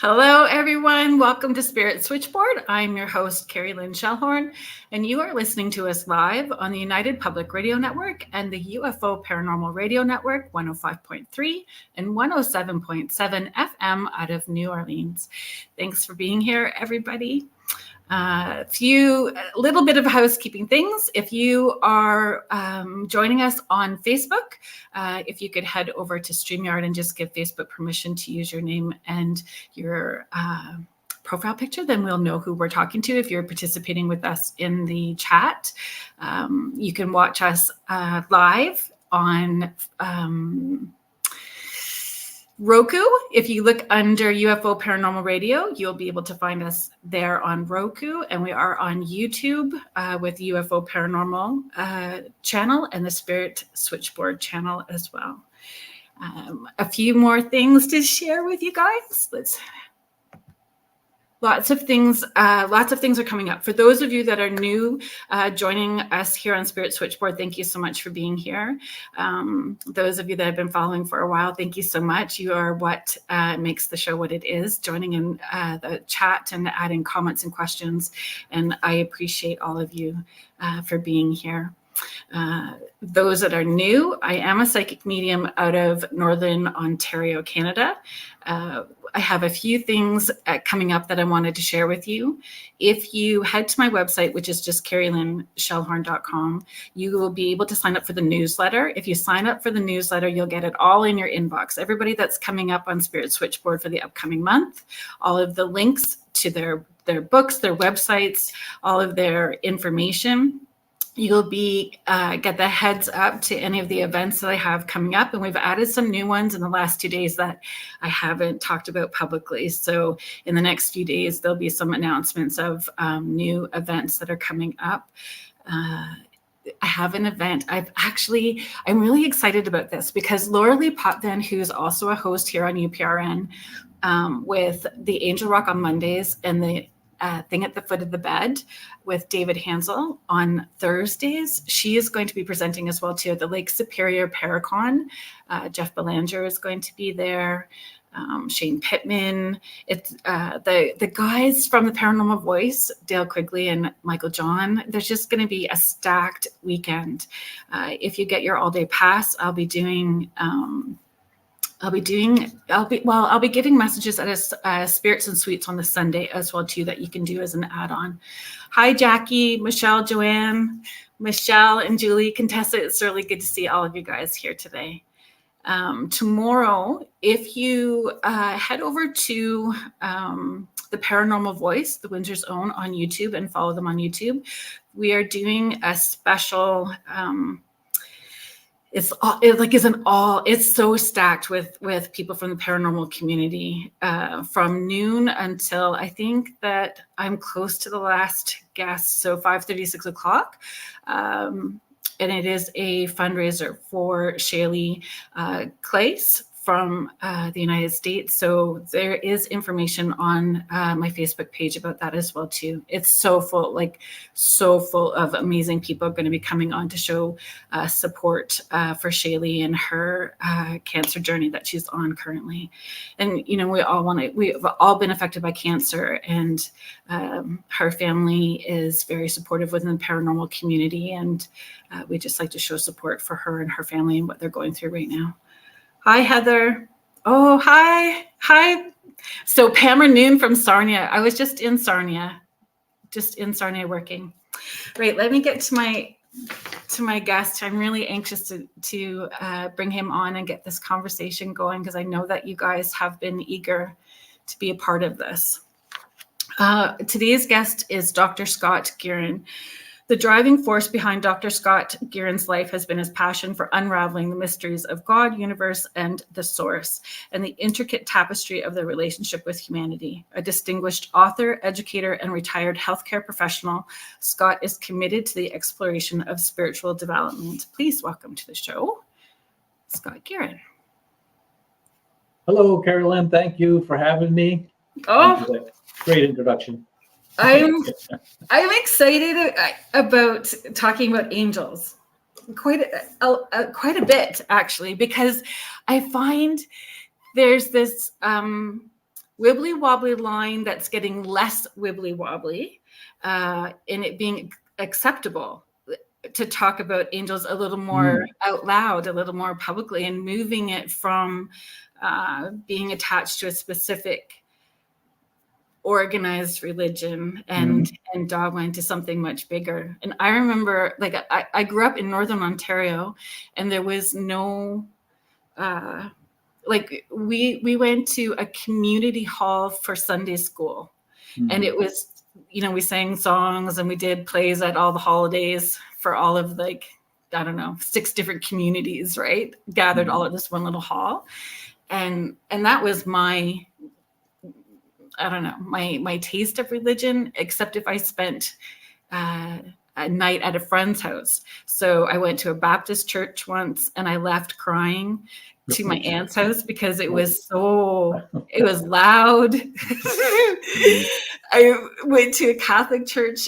Hello, everyone. Welcome to Spirit Switchboard. I'm your host, Carrie Lynn Shellhorn, and you are listening to us live on the United Public Radio Network and the UFO Paranormal Radio Network, 105.3 and 107.7 FM out of New Orleans. Thanks for being here, everybody. A little bit of housekeeping things. If you are joining us on Facebook, if you could head over to StreamYard and just give Facebook permission to use your name and your profile picture, then we'll know who we're talking to. If you're participating with us in the chat, you can watch us live on Roku. If you look under UFO Paranormal Radio, you'll be able to find us there on Roku, and we are on YouTube with UFO Paranormal channel and the Spirit Switchboard channel as well. A few more things to share with you guys. Lots of things are coming up. For those of you that are new joining us here on Spirit Switchboard, thank you so much for being here. Those of you that have been following for a while, thank you so much. You are what makes the show what it is, joining in the chat and adding comments and questions. And I appreciate all of you for being here. Those that are new, I am a psychic medium out of Northern Ontario, Canada. I have a few things coming up that I wanted to share with you. If you head to my website, which is just carrieLynnShellhorn.com, you will be able to sign up for the newsletter. If you sign up for the newsletter, you'll get it all in your inbox. Everybody that's coming up on Spirit Switchboard for the upcoming month, all of the links to their books, their websites, all of their information. You'll be get the heads up to any of the events that I have coming up. And we've added some new ones in the last 2 days that I haven't talked about publicly. So in the next few days, there'll be some announcements of new events that are coming up. I have an event. I'm really excited about this because Laura Lee Potvin, who's also a host here on UPRN with the Angel Rock on Mondays and the Thing at the Foot of the Bed with David Hansel on Thursdays. She is going to be presenting as well too at the Lake Superior Paracon. Jeff Belanger is going to be there. Shane Pittman. It's the guys from the Paranormal Voice, Dale Quigley and Michael John. There's just going to be a stacked weekend. If you get your all-day pass, I'll be giving messages at Spirits and Sweets on the Sunday as well too that you can do as an add-on. Hi, Jackie, Michelle, Joanne, Michelle and Julie, Contessa. It's really good to see all of you guys here today. Tomorrow, if you head over to the Paranormal Voice, the Windsor's Own on YouTube and follow them on YouTube, we are doing a special it's so stacked with people from the paranormal community from noon until I think that I'm close to the last guest, so 5:30, 6 o'clock. And it is a fundraiser for Shaylee Clace from the United States. So there is information on my Facebook page about that as well too. It's so full of amazing people going to be coming on to show support for Shaylee and her cancer journey that she's on currently. And you know, we've all been affected by cancer, and her family is very supportive within the paranormal community, and we just like to show support for her and her family and what they're going through right now. Hi, Heather. Oh, hi. So Pamela Noon from Sarnia. I was just in Sarnia working. Right, let me get to my guest. I'm really anxious to bring him on and get this conversation going because I know that you guys have been eager to be a part of this. Today's guest is Dr. Scott Guerin. The driving force behind Dr. Scott Guerin's life has been his passion for unraveling the mysteries of God, universe, and the source, and the intricate tapestry of their relationship with humanity. A distinguished author, educator, and retired healthcare professional, Scott is committed to the exploration of spiritual development. Please welcome to the show, Scott Guerin. Hello, Carolyn. Thank you for having me. Oh, great introduction. I'm excited about talking about angels, quite a bit actually, because I find there's this wibbly wobbly line that's getting less wibbly wobbly, and it being acceptable to talk about angels a little more out loud, a little more publicly, and moving it from being attached to a specific organized religion and dogma into something much bigger. And I remember, like, I grew up in Northern Ontario, and there was no like we went to a community hall for Sunday school, and it was, you know, we sang songs and we did plays at all the holidays for all of, like, I don't know, 6 different communities, right? Gathered all at this one little hall. And that was my, I don't know, my taste of religion, except if I spent a night at a friend's house. So I went to a Baptist church once, and I left crying to my aunt's house because it was it was loud. I went to a Catholic church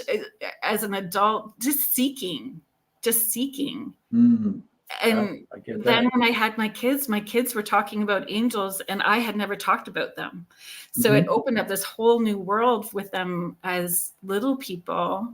as an adult, just seeking. And then when I had my kids were talking about angels, and I had never talked about them. So it opened up this whole new world with them as little people,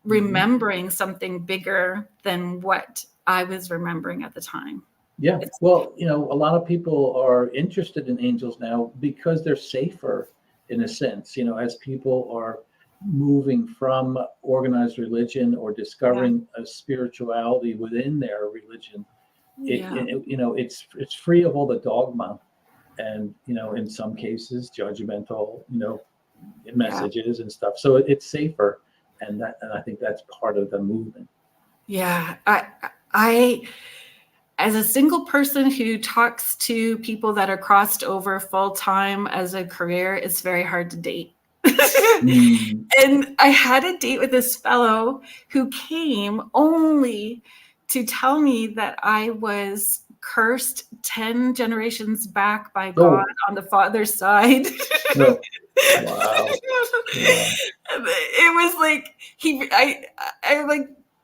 remembering something bigger than what I was remembering at the time. Yeah. Well, you know, a lot of people are interested in angels now because they're safer, in a sense, you know, as people are moving from organized religion or discovering a spirituality within their religion. You know, it's free of all the dogma and, you know, in some cases judgmental, you know, messages and stuff. So it's safer, and I think that's part of the movement. Yeah, I as a single person who talks to people that are crossed over full time as a career, it's very hard to date. And I had a date with this fellow who came only to tell me that I was cursed 10 generations back by God on the father's side. Wow. It was like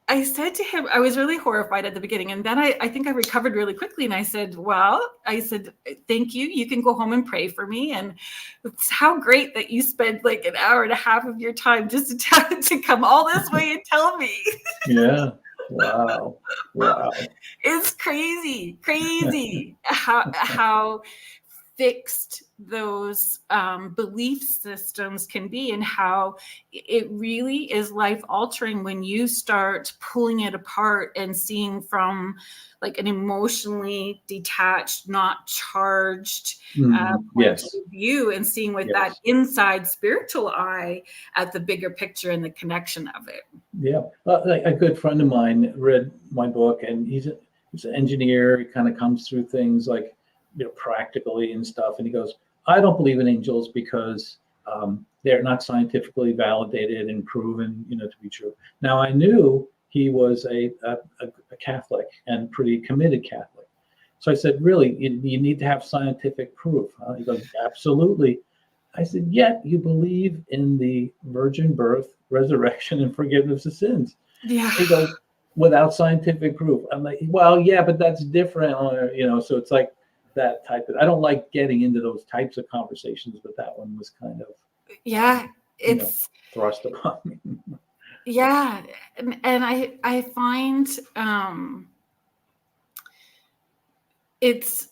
I said to him, I was really horrified at the beginning. And then I think I recovered really quickly. And I said, thank you. You can go home and pray for me. And it's how great that you spent like an hour and a half of your time just to come all this way and tell me. Yeah. Wow. It's crazy how fixed those belief systems can be, and how it really is life altering when you start pulling it apart and seeing from like an emotionally detached, not charged point of view, and seeing with that inside spiritual eye at the bigger picture and the connection of it. Yeah. Like a good friend of mine read my book, and he's an engineer. He kind of comes through things like, you know, practically and stuff. And he goes, I don't believe in angels because they're not scientifically validated and proven, you know, to be true. Now, I knew he was a Catholic, and pretty committed Catholic. So I said, really, you need to have scientific proof. He goes, absolutely. I said, yet you believe in the virgin birth, resurrection, and forgiveness of sins. Yeah. He goes, without scientific proof. I'm like, well, yeah, but that's different. You know, so it's like that type of, I don't like getting into those types of conversations, but that one was kind of, it's thrust upon me. Yeah. And I find it's,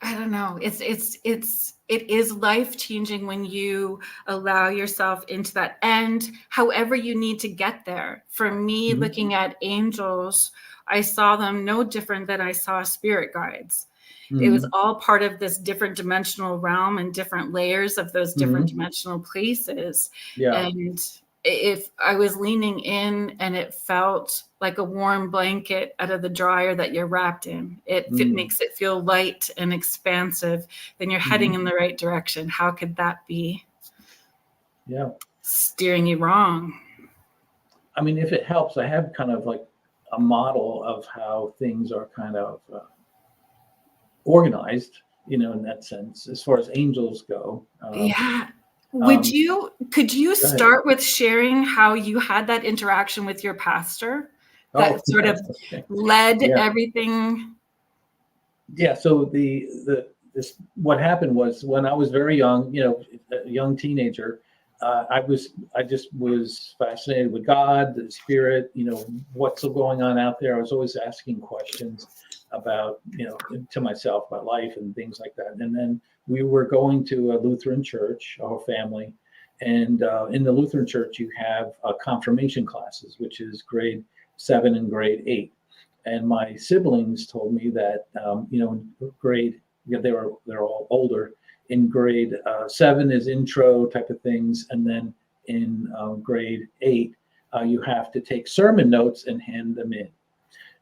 I don't know, it is life-changing when you allow yourself into that, and however you need to get there. For me, looking at angels, I saw them no different than I saw spirit guides. It was all part of this different dimensional realm and different layers of those different dimensional places. And if I was leaning in and it felt like a warm blanket out of the dryer that you're wrapped in, it makes it feel light and expansive, then you're heading in the right direction. How could that be steering you wrong? I mean, if it helps, I have kind of like a model of how things are kind of organized, you know, in that sense, as far as angels go. Could you start with sharing how you had that interaction with your pastor that sort of led everything? Yeah. So the what happened was when I was very young, a young teenager, I just was fascinated with God, the spirit, what's going on out there. I was always asking questions about, to myself, about life and things like that. And then we were going to a Lutheran church, our family. And in the Lutheran church, you have confirmation classes, which is grade 7 and grade 8. And my siblings told me that, in grade, they're all older. In grade 7 is intro type of things, and then in grade 8, you have to take sermon notes and hand them in.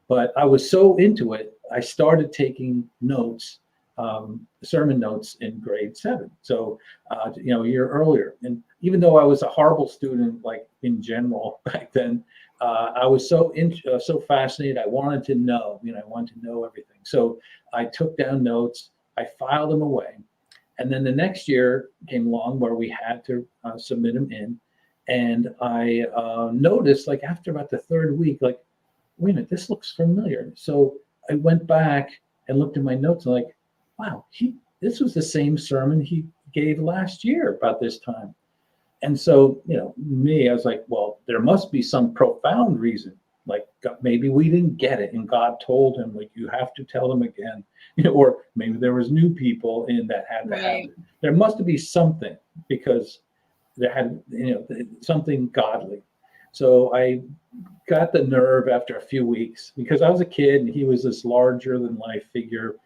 But I was so into it, I started taking notes, sermon notes in grade 7. So, a year earlier. And even though I was a horrible student, like in general back then, I was so fascinated. I wanted to know, I wanted to know everything. So I took down notes, I filed them away. And then the next year came along where we had to submit them in. And I noticed, like after about the third week, like, wait a minute, this looks familiar. So I went back and looked at my notes and like, wow, this was the same sermon he gave last year about this time. And so, I was like, well, there must be some profound reason. Like maybe we didn't get it and God told him, like, you have to tell them again, or maybe there was new people in that had to happen. There must be something because there had, something godly. So I got the nerve after a few weeks because I was a kid and he was this larger than life figure,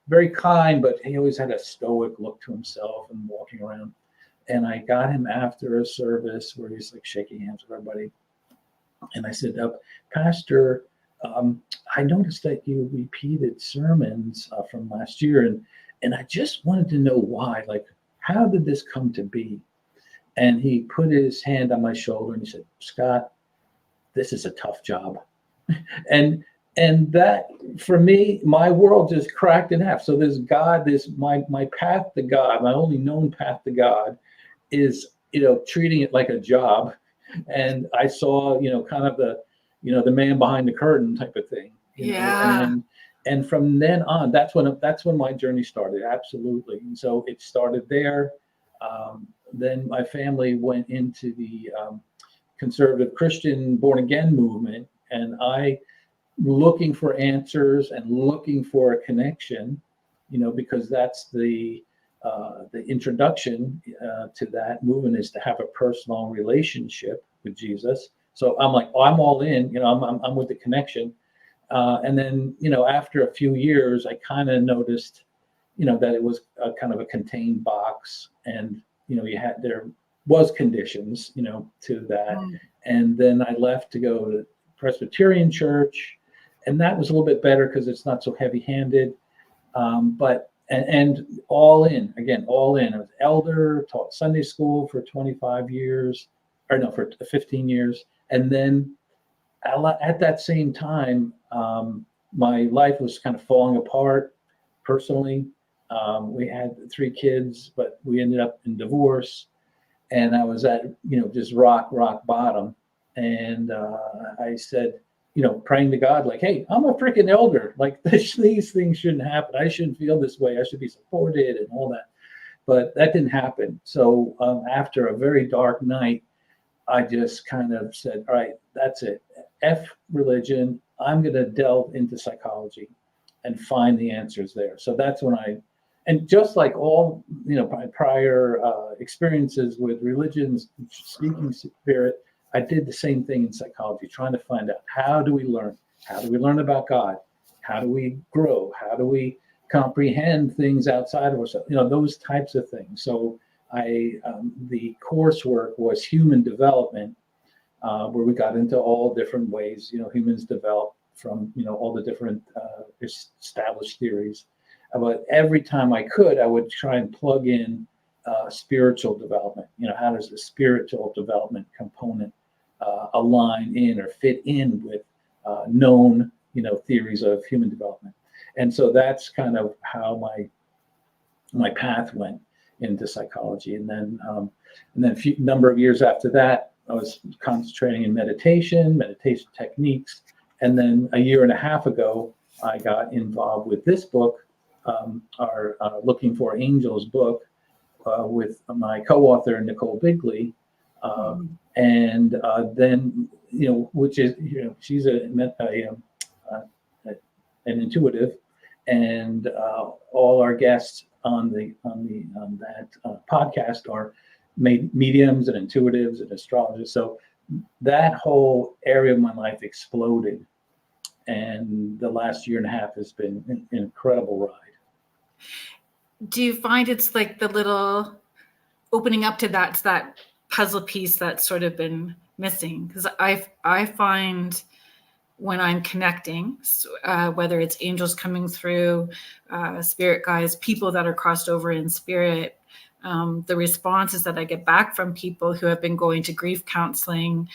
very kind, but he always had a stoic look to himself and walking around. And I got him after a service where he's like shaking hands with everybody. And I said, Pastor, I noticed that you repeated sermons from last year. And I just wanted to know why, like, how did this come to be? And he put his hand on my shoulder and he said, Scott, this is a tough job. and that, for me, my world just cracked in half. So there's God, my path to God, my only known path to God is, treating it like a job. And I saw, kind of the man behind the curtain type of thing. And from then on, that's when my journey started. Absolutely. And so it started there. Then my family went into the conservative Christian born again movement, and I looking for answers and looking for a connection, because that's the introduction to that movement is to have a personal relationship with Jesus. So I'm like, I'm all in, I'm with the connection. And then, after a few years, I kind of noticed, that it was a kind of a contained box, and, there was conditions, to that. And then I left to go to Presbyterian church, and that was a little bit better because it's not so heavy-handed. But all in. I was elder, taught Sunday school for 25 years, for 15 years. And then at that same time, my life was kind of falling apart personally. We had 3 kids, but we ended up in divorce. And I was at, just rock bottom. And I said, praying to God, like, hey, I'm a freaking elder. Like these things shouldn't happen. I shouldn't feel this way. I should be supported and all that. But that didn't happen. So after a very dark night, I just kind of said, all right, that's it. F religion. I'm going to delve into psychology and find the answers there. So that's when and just like all, prior experiences with religions, speaking spirit, I did the same thing in psychology, trying to find out, how do we learn? How do we learn about God? How do we grow? How do we comprehend things outside of ourselves? Those types of things. So the coursework was human development, where we got into all different ways, humans develop from, all the different established theories. But every time I could, I would try and plug in spiritual development. How does the spiritual development component align in or fit in with known, theories of human development? And so that's kind of how my path went into psychology. And then a few number of years after that, I was concentrating in meditation techniques. And then a year and a half ago, I got involved with this book, our Looking for Angels book with my co-author Nichole Bigley, and then which is she's an intuitive, and all our guests on that podcast are mediums and intuitives and astrologers. So that whole area of my life exploded, and the last year and a half has been an incredible ride. Do you find it's like the little opening up to that puzzle piece that's sort of been missing? Because I find when I'm connecting, whether it's angels coming through, spirit guides, people that are crossed over in spirit, the responses that I get back from people who have been going to grief counseling,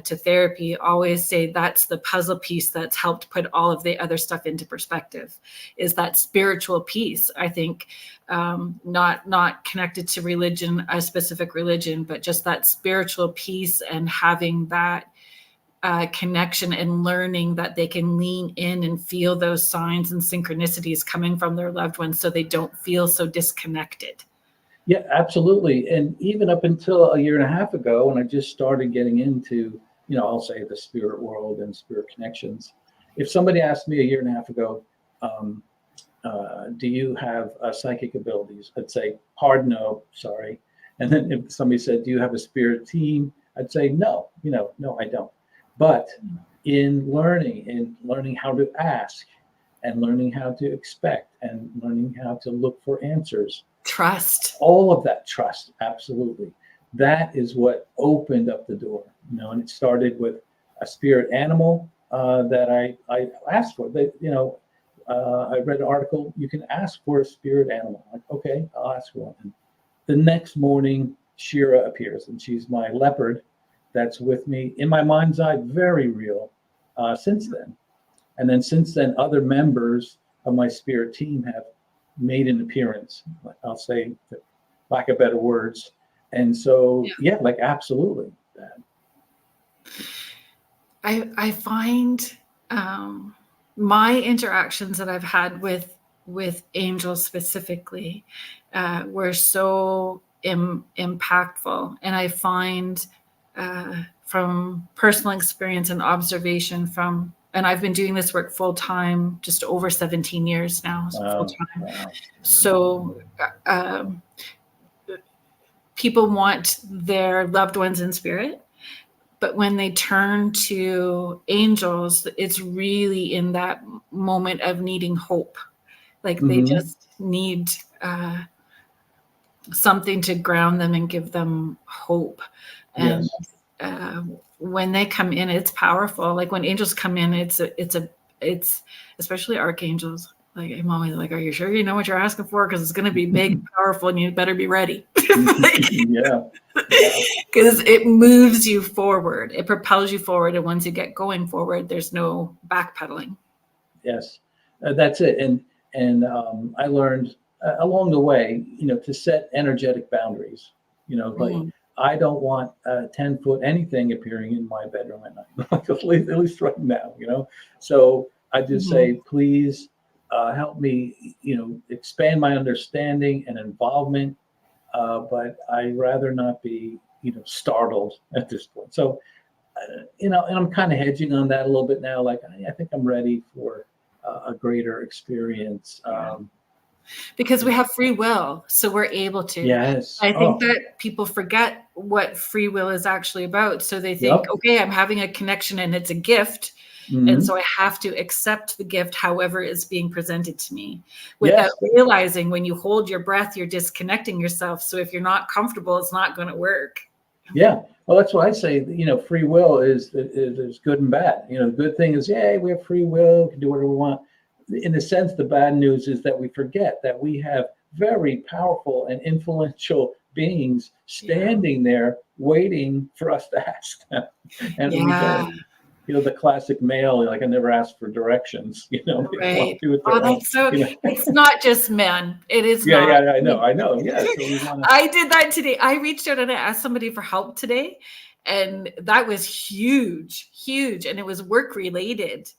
to therapy, always say that's the puzzle piece that's helped put all of the other stuff into perspective, is that spiritual piece. I think not connected to religion, a specific religion, but just that spiritual piece, and having that connection and learning that they can lean in and feel those signs and synchronicities coming from their loved ones, so they don't feel so disconnected. Yeah, absolutely. And even up until a year and a half ago, when I just started getting into, I'll say the spirit world and spirit connections, if somebody asked me a year and a half ago, do you have psychic abilities? I'd say hard no, sorry. And then if somebody said, do you have a spirit team? I'd say no, no, I don't. But in learning how to ask, and learning how to expect, and learning how to look for answers, trust, all of that trust, absolutely, that is what opened up the door. And it started with a spirit animal that I asked for. I read an article, you can ask for a spirit animal. Like, okay, I'll ask for one. And the next morning, Shira appears, and she's my leopard that's with me in my mind's eye, very real since then. And then since then, other members of my spirit team have made an appearance, I'll say, for lack of better words. And so, like, absolutely. I find my interactions that I've had with angels specifically were so impactful. And I find from personal experience and observation and I've been doing this work full time, just over 17 years now, full time. Wow. So people want their loved ones in spirit, but when they turn to angels, it's really in that moment of needing hope. Like they just need something to ground them and give them hope. And when they come in, it's powerful. Like when angels come in, it's especially archangels. Like I'm always like, are you sure you know what you're asking for? Because it's going to be big, powerful, and you better be ready. Because it moves you forward. It propels you forward. And once you get going forward, there's no backpedaling. Yes, that's it. And I learned along the way, to set energetic boundaries. Like I don't want 10-foot anything appearing in my bedroom at night, at least right now. So I just say, please help me, expand my understanding and involvement. But I'd rather not be, startled at this point. So, and I'm kind of hedging on that a little bit now. Like, I think I'm ready for a greater experience. Because we have free will, so we're able to. Yes. I think that people forget what free will is actually about. So they think, okay, I'm having a connection and it's a gift. And so I have to accept the gift, however it's being presented to me, without realizing when you hold your breath, you're disconnecting yourself. So if you're not comfortable, it's not going to work. Yeah. Well, that's why I say, free will is good and bad. The good thing is, we have free will, we can do whatever we want. In a sense, the bad news is that we forget that we have very powerful and influential beings standing there waiting for us to ask them. And we don't. The classic male, like I never asked for directions, Right. That's so, it's not just men. It is not. Yeah, I know. Yeah. So I did that today. I reached out and I asked somebody for help today. And that was huge. And it was work related.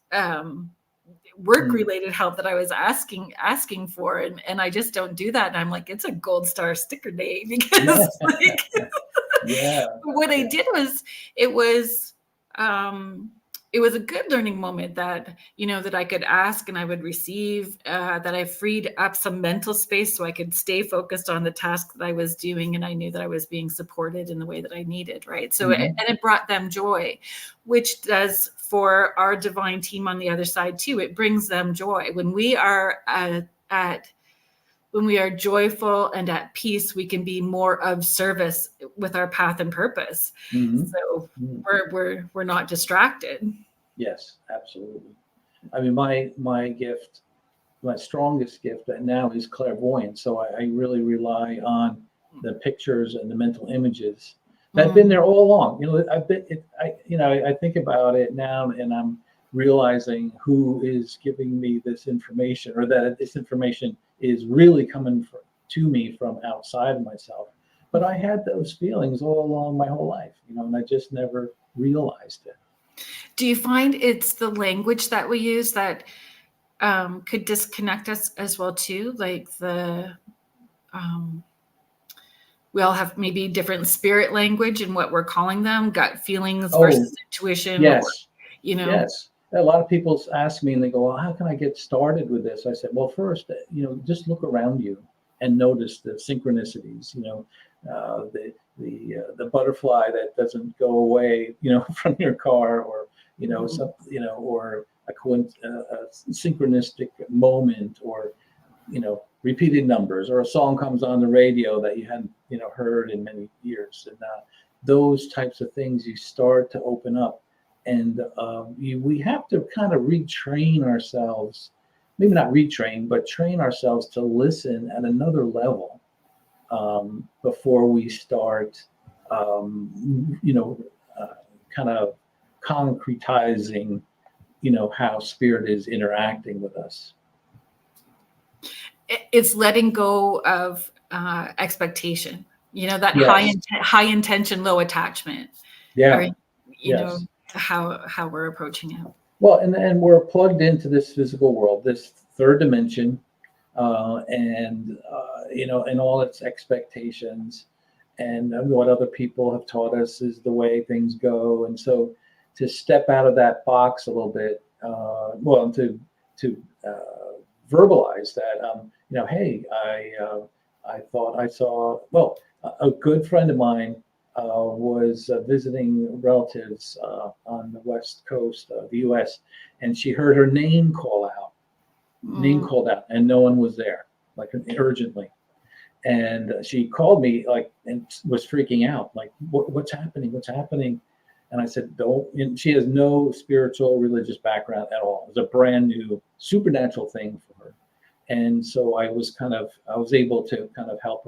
work-related help that I was asking for, and I just don't do that. And I'm like, it's a gold star sticker day, because like, Yeah. what I did was, it was a good learning moment that, that I could ask and I would receive, that I freed up some mental space so I could stay focused on the task that I was doing. And I knew that I was being supported in the way that I needed. Right. So, and it brought them joy, which does for our divine team on the other side too. It brings them joy. When we are when we are joyful and at peace, we can be more of service with our path and purpose. So we're not distracted. Yes, absolutely. I mean, my gift, my strongest gift now is clairvoyance. So I really rely on the pictures and the mental images that have been there all along. I think about it now, and I'm realizing who is giving me this information, or that this information is really coming to me from outside of myself. But I had those feelings all along my whole life, and I just never realized it. Do you find it's the language that we use that could disconnect us as well too? Like we all have maybe different spirit language and what we're calling them, gut feelings versus intuition. Yes. Yes. A lot of people ask me and they go, well, how can I get started with this? I said, well, first, just look around you and notice the synchronicities, the butterfly that doesn't go away, from your car, or, or a synchronistic moment, or, repeated numbers, or a song comes on the radio that you hadn't, heard in many years. And those types of things, you start to open up. And we have to kind of retrain ourselves, maybe not retrain, but train ourselves to listen at another level before we start, kind of concretizing, how spirit is interacting with us. It's letting go of expectation, that high intention, low attachment. Yeah. Or, how we're approaching it. Well, and we're plugged into this physical world, this third dimension, and all its expectations, and what other people have taught us is the way things go. And so to step out of that box a little bit, to verbalize that, hey, I thought I saw, a good friend of mine was visiting relatives on the west coast of the U.S., and she heard her name called out, and no one was there, like urgently. And she called me and was freaking out, like, what's happening? And I said, don't. And she has no spiritual, religious background at all. It was a brand new supernatural thing for her. And so I was able to kind of help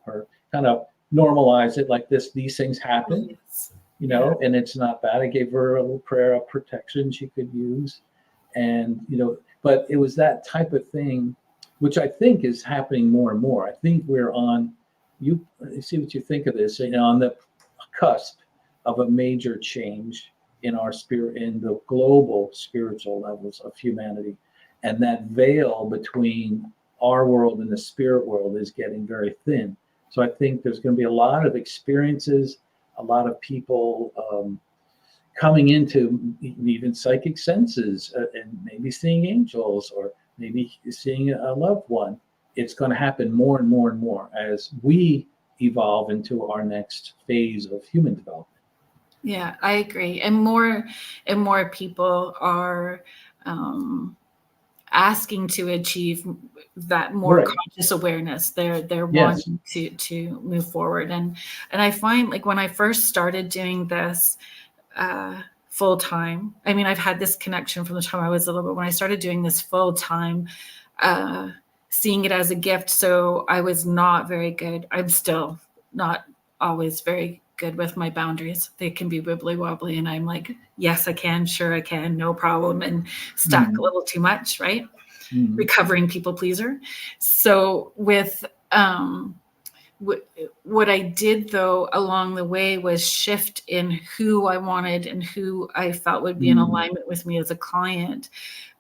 her kind of normalize it, like these things happen, and it's not bad. I gave her a little prayer of protection she could use. And, but it was that type of thing, which I think is happening more and more. I think we're on, you see what you think of this, on the cusp of a major change in our spirit, in the global spiritual levels of humanity. And that veil between our world and the spirit world is getting very thin. So I think there's going to be a lot of experiences, a lot of people coming into even psychic senses, and maybe seeing angels, or maybe seeing a loved one. It's going to happen more and more and more as we evolve into our next phase of human development. Yeah, I agree. And more people are asking to achieve that more conscious awareness. They're wanting to move forward. And I find, like, when I first started doing this full time, I mean, I've had this connection from the time I was little, but when I started doing this full time, seeing it as a gift. So I was not very good. I'm still not always very good with my boundaries. They can be wibbly wobbly, and I'm like, yes, I can, sure I can, no problem, and stuck a little too much, right? Recovering people pleaser. So with what I did though along the way was shift in who I wanted and who I felt would be in alignment with me as a client.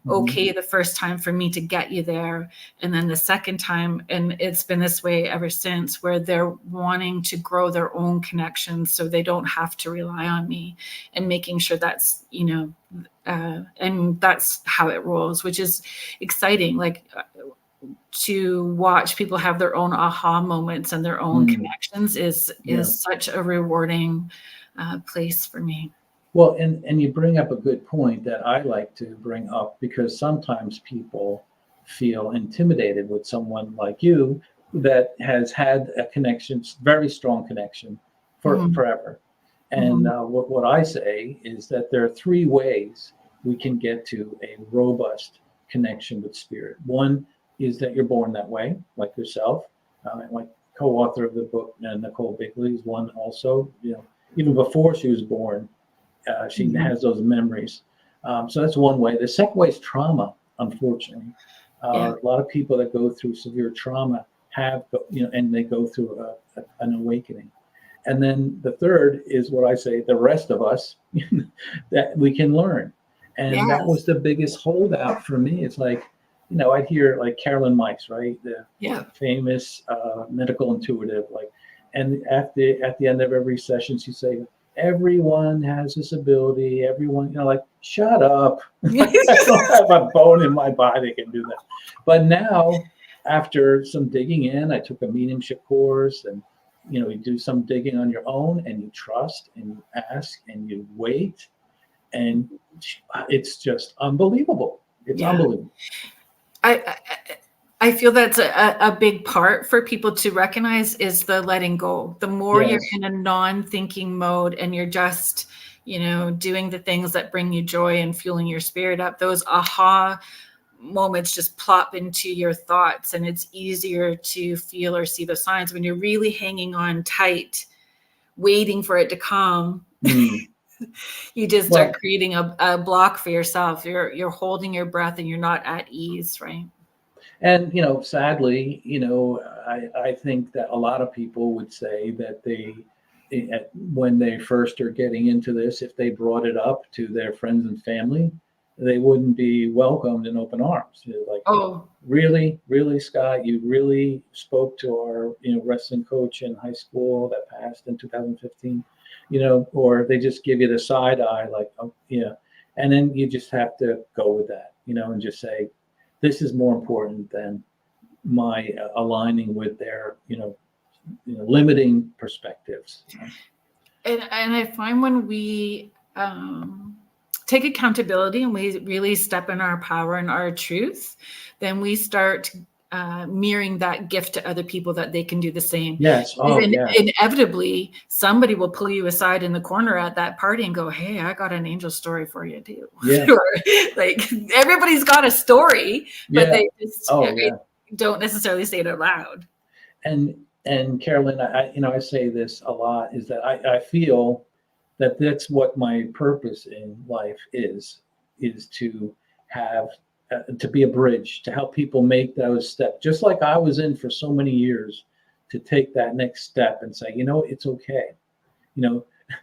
okay the first time for me to get you there, and then the second time, and it's been this way ever since, where they're wanting to grow their own connections so they don't have to rely on me, and making sure that's, and that's how it rolls, which is exciting. Like, to watch people have their own aha moments and their own connections is such a rewarding place for me. Well, and you bring up a good point that I like to bring up, because sometimes people feel intimidated with someone like you that has had a connection, very strong connection for forever. And what I say is that there are three ways we can get to a robust connection with spirit. One is that you're born that way, like yourself, like co-author of the book, Nichole Bigley is one also. Even before she was born, she has those memories. So that's one way. The second way is trauma, unfortunately. A lot of people that go through severe trauma have, and they go through an awakening. And then the third is what I say, the rest of us, that we can learn. And that was the biggest holdout for me. It's like, I'd hear like Carolyn Mikes, right? The famous medical intuitive, and at the end of every session, she'd say, everyone has this ability. Everyone, shut up. I don't have a bone in my body that can do that. But now, after some digging in, I took a mediumship course, and you do some digging on your own, and you trust, and you ask, and you wait, and it's just unbelievable. It's unbelievable. I feel that's a big part for people to recognize, is the letting go. The more you're in a non-thinking mode and you're just, doing the things that bring you joy and fueling your spirit up, those aha moments just plop into your thoughts, and it's easier to feel or see the signs. When you're really hanging on tight, waiting for it to come, you just start creating a block for yourself. You're holding your breath and you're not at ease, right? And, sadly, I think that a lot of people would say that when they first are getting into this, if they brought it up to their friends and family, they wouldn't be welcomed in open arms. Like, oh, really, Scott, you really spoke to our, wrestling coach in high school that passed in 2015, or they just give you the side eye, like, oh, yeah. And then you just have to go with that, and just say, this is more important than my aligning with their, limiting perspectives. And I find when we take accountability and we really step in our power and our truth, then we start mirroring that gift to other people, that they can do the same. Yes. Inevitably, somebody will pull you aside in the corner at that party and go, hey, I got an angel story for you too. Yeah. Like, everybody's got a story, but they just don't necessarily say it out loud. And Carolyn, I say this a lot, is that I feel that that's what my purpose in life is to have, to be a bridge, to help people make those steps, just like I was in for so many years, to take that next step and say, it's okay.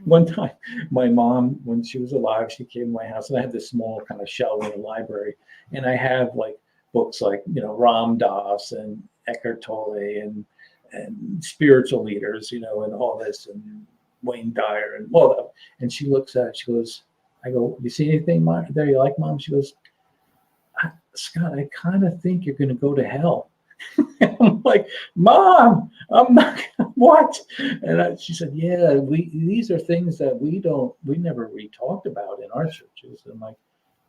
One time my mom, when she was alive, she came to my house, and I had this small kind of shelf in the library, and I have like books like, Ram Dass and Eckhart Tolle and spiritual leaders, and all this, and Wayne Dyer and all that. And she looks at it, she goes, I go, you see anything there you like, Mom? She goes, Scott, I kind of think you're going to go to hell. I'm like, Mom, I'm not. What? And she said, yeah, these are things that we never really talked about in our churches. And I'm like,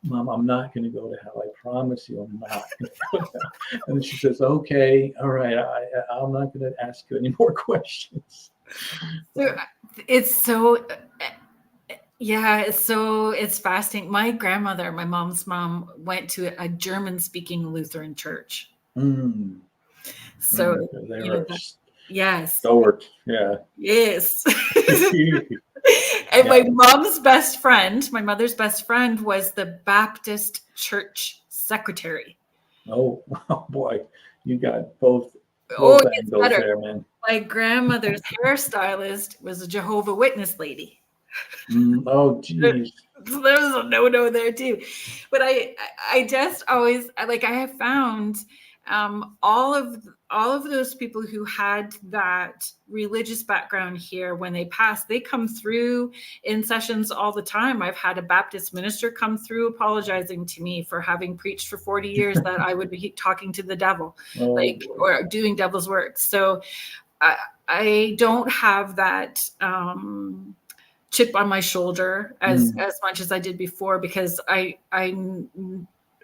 Mom, I'm not going to go to hell. I promise you, I'm not going to go to hell. And she says, okay, all right, I'm not going to ask you any more questions. So it's fascinating. My grandmother, my mom's mom, went to a German-speaking Lutheran church. So they were yes, stalwart, yeah, yes. And my mom's best friend, my mother's best friend, was the Baptist church secretary. Oh boy, you got both angles there, man. My grandmother's hairstylist was a Jehovah's Witness lady. Oh, geez. So there's a no there too. But I just always, like, I have found all of those people who had that religious background here, when they pass, they come through in sessions all the time. I've had a Baptist minister come through apologizing to me for having preached for 40 years that I would be talking to the devil, Oh, like, boy. or doing devil's work. So I don't have that chip on my shoulder as much as I did before, because I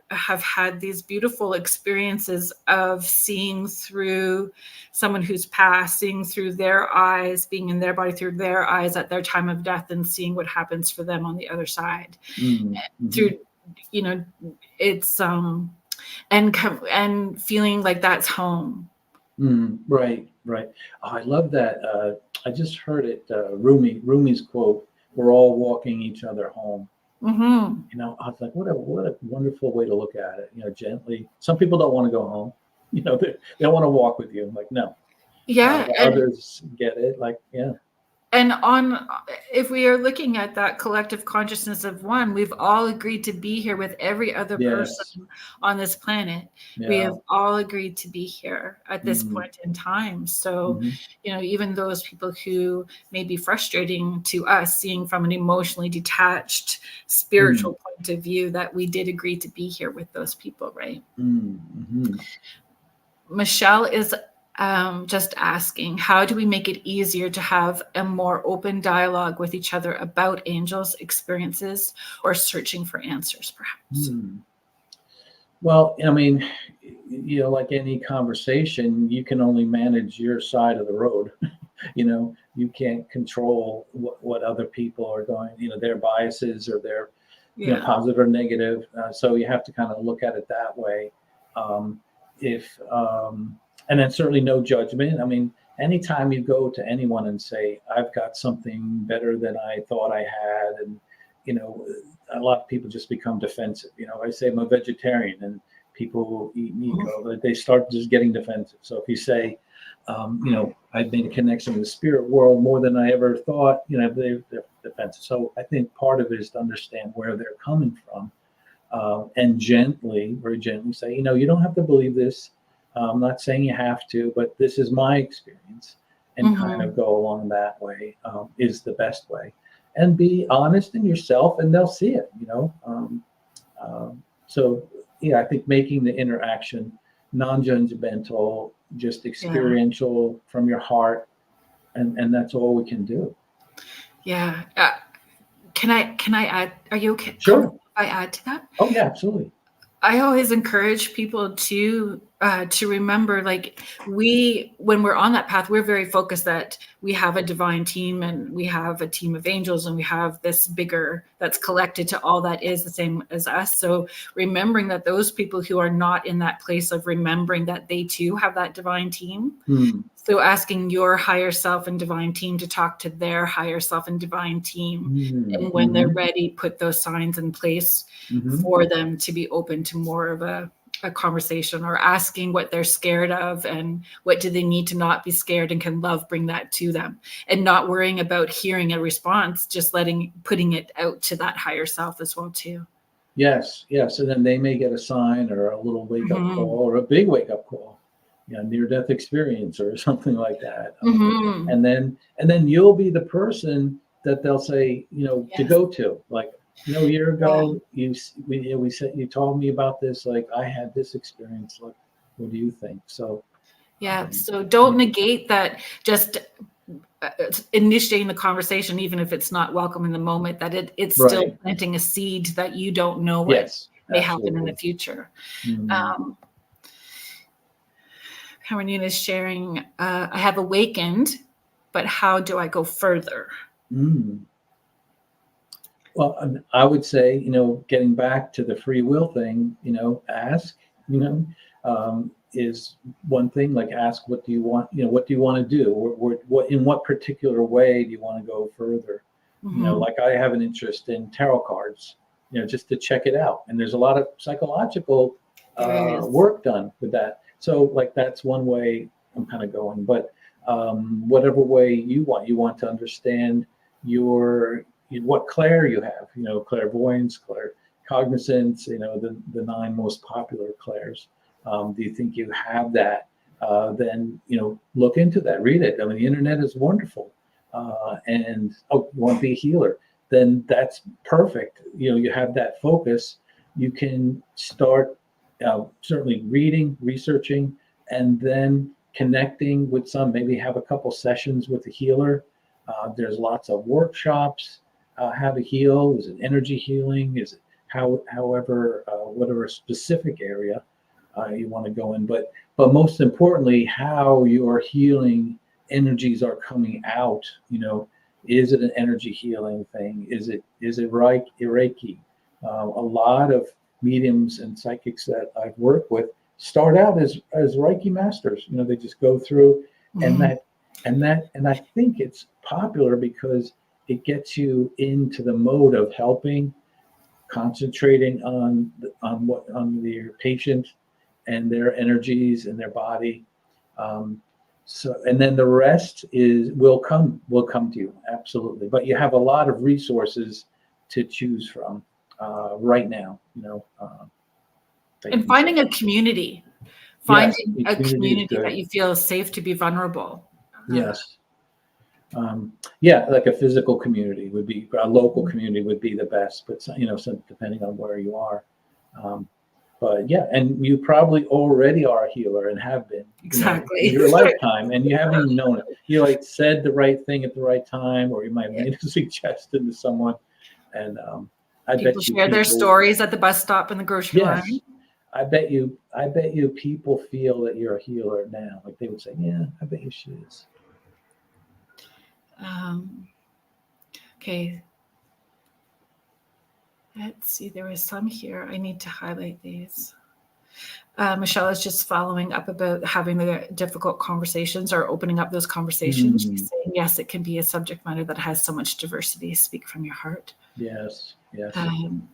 have had these beautiful experiences of seeing through someone who's passed, seeing through their eyes, being in their body through their eyes at their time of death, and seeing what happens for them on the other side. Through, you know, it's and feeling like that's home. Right. Oh, I love that. I just heard it. Rumi's quote: "We're all walking each other home." Mm-hmm. You know, I was like, what a wonderful way to look at it. You know, gently. Some people don't want to go home. You know, they don't want to walk with you. I'm like, no. Yeah. Others get it. Like, yeah. And if we are looking at that collective consciousness of one, we've all agreed to be here with every other person on this planet. Yeah. We have all agreed to be here at this point in time. So, you know, even those people who may be frustrating to us, seeing from an emotionally detached, spiritual point of view, that we did agree to be here with those people, right? Michelle is just asking, how do we make it easier to have a more open dialogue with each other about angels' experiences, or searching for answers, perhaps? Well, I mean, you know, like any conversation, you can only manage your side of the road. You know, you can't control what other people are going, you know, their biases or their, you know, positive or negative. So you have to kind of look at it that way. And then certainly no judgment. I mean, anytime you go to anyone and say, I've got something better than I thought I had, and, you know, a lot of people just become defensive. You know, I say I'm a vegetarian, and people who eat meat, they start just getting defensive. So if you say, you know, I've made a connection with the spirit world more than I ever thought, you know, they're defensive. So I think part of it is to understand where they're coming from, and very gently say, you know, you don't have to believe this. I'm not saying you have to, but this is my experience, and kind of go along that way is the best way. And be honest in yourself, and they'll see it, you know. So, yeah, I think making the interaction non-judgmental, just experiential from your heart, and that's all we can do. Yeah. Can I add? Are you okay? Sure. If I add to that? Oh, yeah, absolutely. I always encourage people to remember, like, when we're on that path, we're very focused that we have a divine team, and we have a team of angels, and we have this bigger that's collected to all that is the same as us. So remembering that those people who are not in that place of remembering that they too have that divine team. So asking your higher self and divine team to talk to their higher self and divine team, and when they're ready, put those signs in place for them to be open to more of a conversation, or asking what they're scared of and what do they need to not be scared, and can love bring that to them, and not worrying about hearing a response, just putting it out to that higher self as well too. Yes. And then they may get a sign, or a little wake up call, or a big wake up call, you know, near-death experience or something like that. And then you'll be the person that they'll say, you know, to go to. Like, you know, a year ago, we said, you told me about this. Like, I had this experience. Like, what do you think? So, so don't negate that. Just initiating the conversation, even if it's not welcome in the moment, that it's still planting a seed that you don't know what may happen in the future. Carolina is sharing, I have awakened, but how do I go further? Well, I would say, you know, getting back to the free will thing, you know, ask, you know, is one thing. Like, ask, what do you want? You know, what do you want to do? Or what in what particular way do you want to go further? You know, like, I have an interest in tarot cards, you know, just to check it out. And there's a lot of psychological work done with that. So, like, that's one way I'm kind of going. But whatever way you want to understand your what clair you have, clairvoyance, claircognizance, the 9 most popular clairs. Do you think you have that? Then, look into that, read it. I mean, the internet is wonderful. And you want to be a healer, then that's perfect. You have that focus. You can start certainly reading, researching, and then connecting with maybe have a couple sessions with a healer. There's lots of workshops, how to heal. Is it energy healing? Is it however, whatever specific area you want to go in, but most importantly, how your healing energies are coming out. Is it an energy healing thing? Is it Reiki? A lot of mediums and psychics that I've worked with start out as Reiki masters. They just go through, and I think it's popular because it gets you into the mode of helping, concentrating on your patient and their energies and their body. And then the rest will come to you, absolutely. But you have a lot of resources to choose from right now. And finding a community, finding a community that you feel is safe to be vulnerable. Yes. Like a physical community would be, a local community would be the best, but depending on where you are. But yeah, and you probably already are a healer and have been exactly in your lifetime, and you haven't even known it. You said the right thing at the right time, or you might have made a suggestion to someone, and I bet you share their stories at the bus stop in the grocery line. I bet you people feel that you're a healer now. Like they would say, yeah, I bet you she is. Okay. Let's see, there was some here. I need to highlight these. Michelle is just following up about having the difficult conversations or opening up those conversations. She's saying, yes, it can be a subject matter that has so much diversity. Speak from your heart. Yes.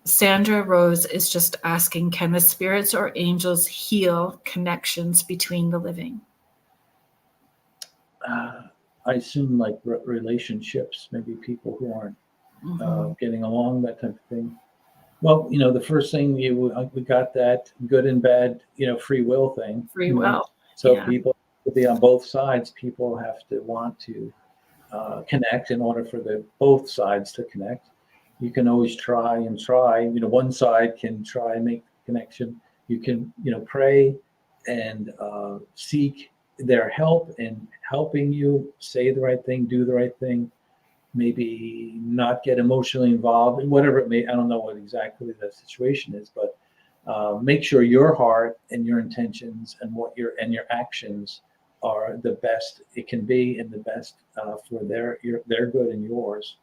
Sandra Rose is just asking, can the spirits or angels heal connections between the living? I assume like relationships, maybe people who aren't getting along, that type of thing. Well, the first thing we got that good and bad, free will thing. Free will. So people to be on both sides. People have to want to connect in order for both sides to connect. You can always try. One side can try and make connection. You can, pray and seek their help in helping you say the right thing, do the right thing. Maybe not get emotionally involved in whatever it may. I don't know what exactly the situation is, but make sure your heart and your intentions and your actions are the best it can be and the best for their good and yours.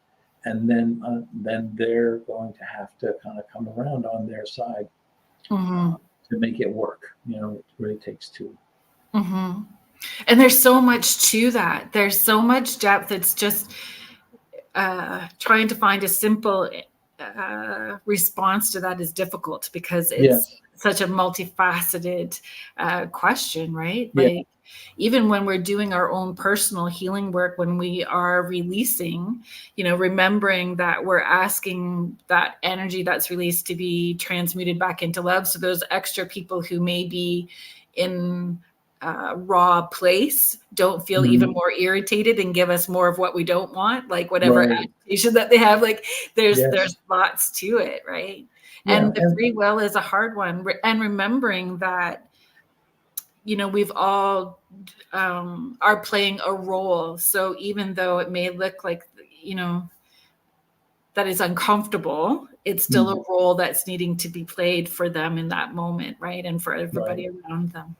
And then they're going to have to kind of come around on their side to make it work. It really takes two. And there's so much to that. There's so much depth. It's just trying to find a simple response to that is difficult because it's such a multifaceted question, right? Like even when we're doing our own personal healing work, when we are releasing, remembering that we're asking that energy that's released to be transmuted back into love. So those extra people who may be in raw place don't feel even more irritated and give us more of what we don't want, like whatever agitation that they have. Like there's lots to it, right? And the free will is a hard one. And remembering that we've all are playing a role. So even though it may look like that is uncomfortable, it's still a role that's needing to be played for them in that moment, right? And for everybody around them.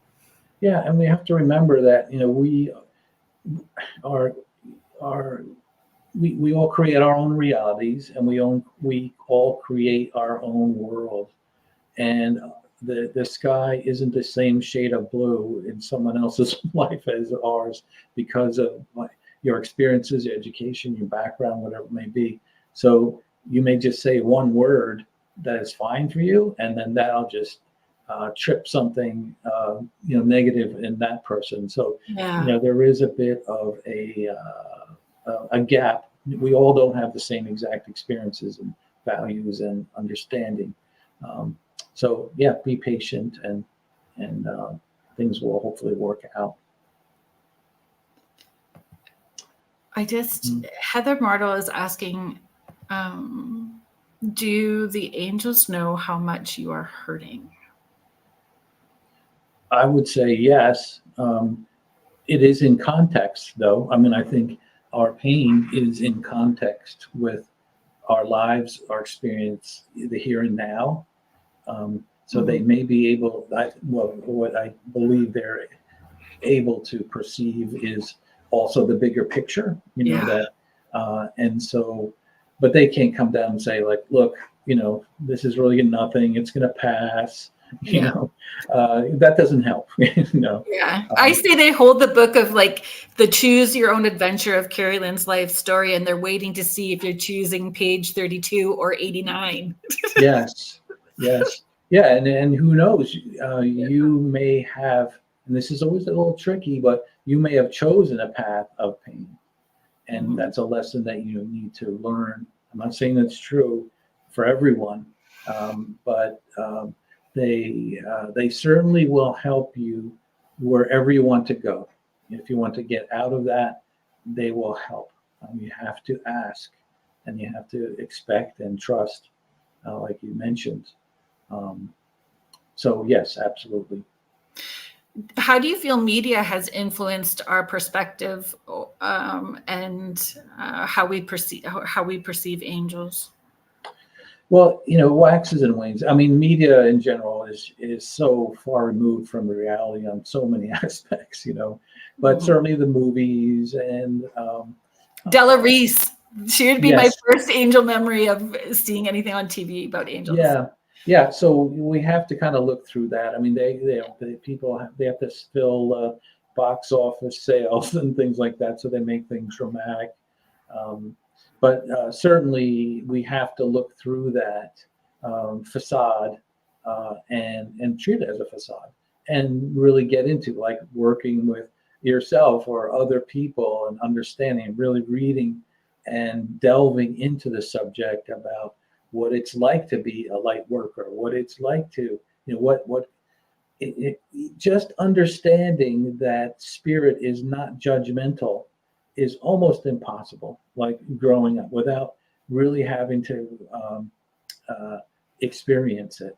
Yeah, and we have to remember that we all create our own realities, and we all create our own world. And the sky isn't the same shade of blue in someone else's life as ours because of your experiences, your education, your background, whatever it may be. So you may just say one word that is fine for you, and then that'll just trip something negative in that person. So there is a bit of a gap we all don't have the same exact experiences and values and understanding. So yeah, be patient, and things will hopefully work out. Heather Martle is asking, do the angels know how much you are hurting? I would say yes. It is in context, though. I mean, I think our pain is in context with our lives, our experience, the here and now. So they may be able, what I believe they're able to perceive is also the bigger picture, and so, but they can't come down and say, like, look, this is really nothing, it's going to pass. That doesn't help. I say they hold the book of like the choose your own adventure of Carrie Lynn's life story, and they're waiting to see if you're choosing page 32 or 89. Yes. Yeah, and who knows, you may have, and this is always a little tricky, but you may have chosen a path of pain, and that's a lesson that you need to learn. I'm not saying that's true for everyone, but they certainly will help you wherever you want to go. If you want to get out of that, they will help. You have to ask, and you have to expect and trust, like you mentioned. So yes, absolutely. How do you feel media has influenced our perspective and how we perceive angels? Well, waxes and wanes. I mean, media in general is so far removed from reality on so many aspects, but certainly the movies and Della Reese. She would be yes. my first angel memory of seeing anything on TV about angels. Yeah. So we have to kind of look through that. I mean, people have to fill box office sales and things like that, so they make things dramatic. But certainly we have to look through that facade and treat it as a facade, and really get into like working with yourself or other people and understanding, really reading and delving into the subject about what it's like to be a light worker, what it's like to, just understanding that spirit is not judgmental is almost impossible, like growing up without really having to experience it.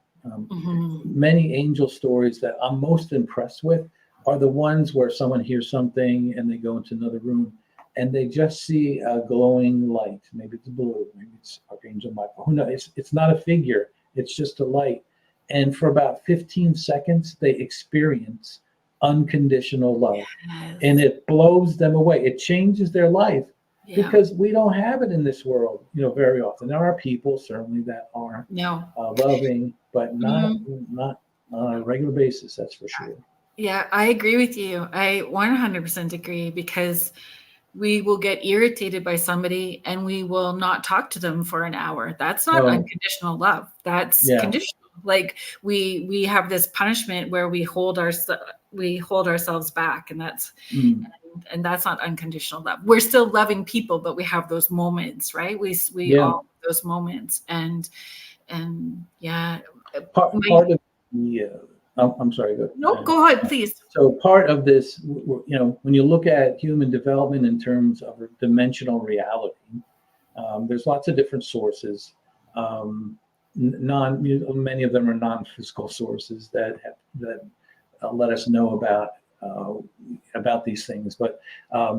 Many angel stories that I'm most impressed with are the ones where someone hears something and they go into another room and they just see a glowing light. Maybe it's blue, maybe it's Archangel Michael. Who knows? It's not a figure, it's just a light. And for about 15 seconds, they experience unconditional love. Yes. And it blows them away. It changes their life because we don't have it in this world, very often. There are people certainly that are loving, but not on a regular basis, that's for sure. Yeah, I agree with you. I 100% agree, because we will get irritated by somebody and we will not talk to them for an hour. That's not unconditional love. That's conditional. Like we have this punishment where we hold ourselves back, and that's and that's not unconditional love. We're still loving people, but we have those moments, right? We all have those moments, and part of the I'm sorry. Go ahead, please. So part of this, when you look at human development in terms of dimensional reality, there's lots of different sources. Many of them are non-physical sources that let us know about these things. But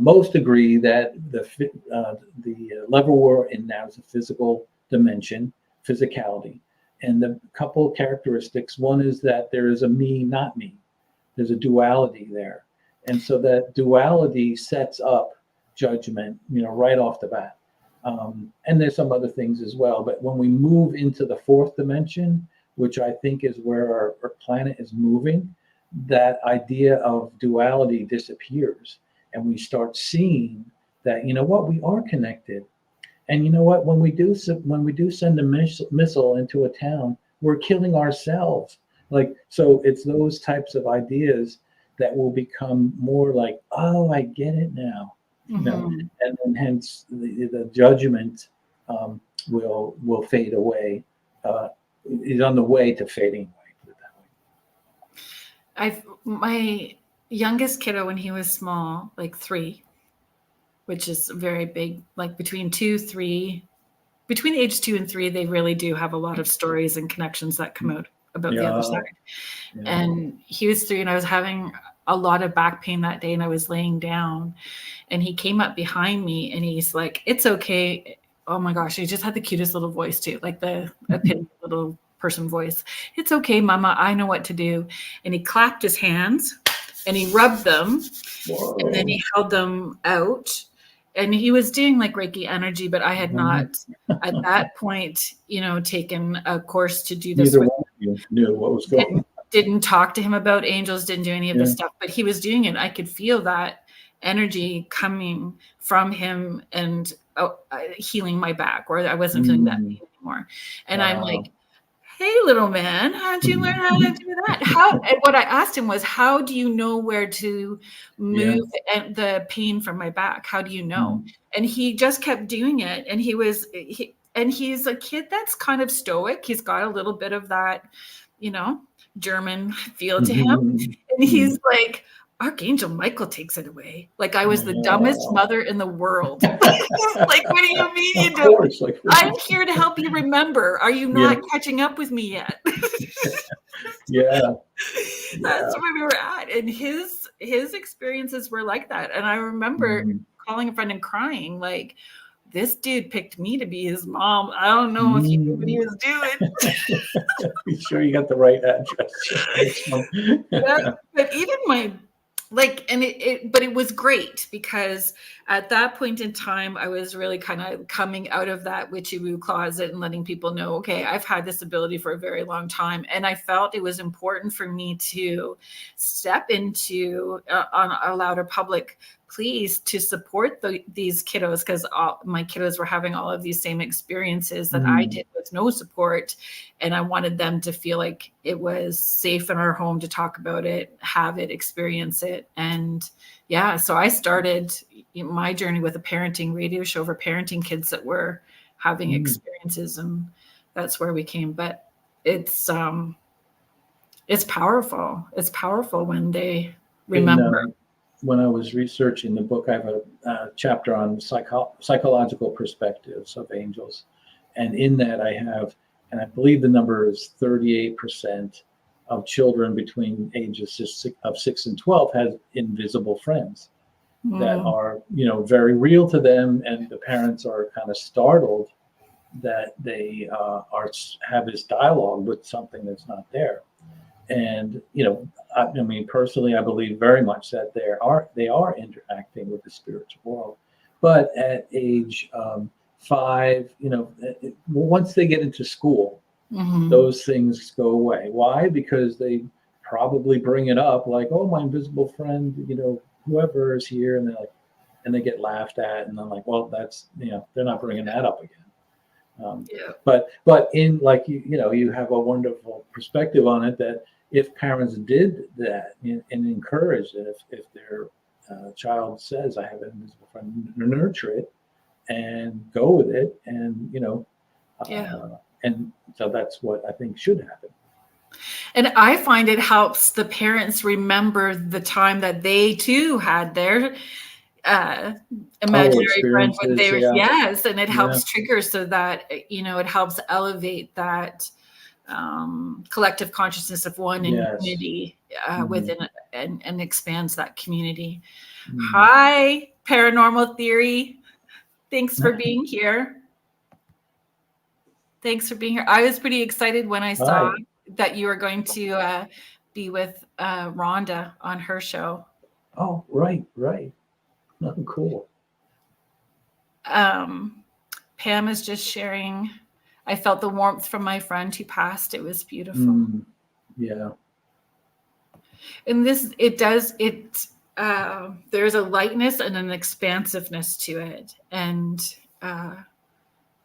most agree that the level we're in now is a physical dimension, physicality. And the couple of characteristics, one is that there is a me, not me. There's a duality there. And so that duality sets up judgment, right off the bat. And there's some other things as well. But when we move into the fourth dimension, which I think is where our planet is moving, that idea of duality disappears. And we start seeing that, we are connected. And when we do send a missile into a town, we're killing ourselves. So it's those types of ideas that will become more like, oh, I get it now. Mhm. and then hence the judgment will fade away. Is on the way to fading away. Put it that way. My youngest kiddo, when he was small, like 3, which is very big, like between the age 2 and 3, they really do have a lot of stories and connections that come out about the other Yeah, side. yeah. And he was 3, and I was having a lot of back pain that day, and I was laying down, and he came up behind me, and he's like, "It's okay." Oh my gosh, he just had the cutest little voice too, like a pin little person voice. "It's okay, Mama. I know what to do." And he clapped his hands, and he rubbed them, Whoa. and then he held them out, and he was doing like Reiki energy, but I had not at that point, taken a course to do this. Neither one of you knew what was going on. Didn't talk to him about angels, didn't do any of this Yeah. stuff, but he was doing it. I could feel that energy coming from him and healing my back, or I wasn't feeling that pain anymore. And I'm like, "Hey, little man, how'd you learn how to do that?" And what I asked him was, "How do you know where to move the pain from my back? How do you know?" And he just kept doing it. And he's a kid that's kind of stoic. He's got a little bit of that, German feel to him. And he's like, "Archangel Michael takes it away." Like I was the dumbest mother in the world. Like, what do you mean you don't? Course, I'm here to help you remember. Are you not catching up with me yet? Yeah. That's where we were at. And his experiences were like that. And I remember calling a friend and crying, like, "This dude picked me to be his mom. I don't know if he knew what he was doing." Be sure you got the right address. Yeah, but even but it was great, because at that point in time, I was really kind of coming out of that witchy woo closet and letting people know, okay, I've had this ability for a very long time. And I felt it was important for me to step into on a louder public please to support these kiddos, because my kiddos were having all of these same experiences that I did with no support. And I wanted them to feel like it was safe in our home to talk about it, have it, experience it. And so I started my journey with a parenting radio show for parenting kids that were having experiences, and that's where we came. But it's powerful. It's powerful when they remember. When I was researching the book, I have a chapter on psychological perspectives of angels. And in that I have, and I believe the number is 38% of children between ages of 6 and 12 have invisible friends that are, very real to them. And the parents are kind of startled that they have this dialogue with something that's not there. And I mean, personally, I believe very much that they are interacting with the spiritual world. But at age 5, once they get into school, those things go away. Why? Because they probably bring it up, like, "Oh, my invisible friend, whoever is here," and they're like, and they get laughed at, and I'm like, "Well, that's they're not bringing that up again." But in you have a wonderful perspective on it, that if parents did that and encourage it, if their child says, "I have an invisible friend," nurture it and go with it, and and so that's what I think should happen. And I find it helps the parents remember the time that they too had their imaginary friend when they were, and it helps trigger, so that it helps elevate that collective consciousness of one in community within it, and expands that community. Hi, Paranormal Theory. Thanks for being here. Thanks for being here. I was pretty excited when I saw that you were going to be with Rhonda on her show. Oh, right. Oh, cool. Pam is just sharing, "I felt the warmth from my friend who passed. It was beautiful." Yeah. And there's a lightness and an expansiveness to it. And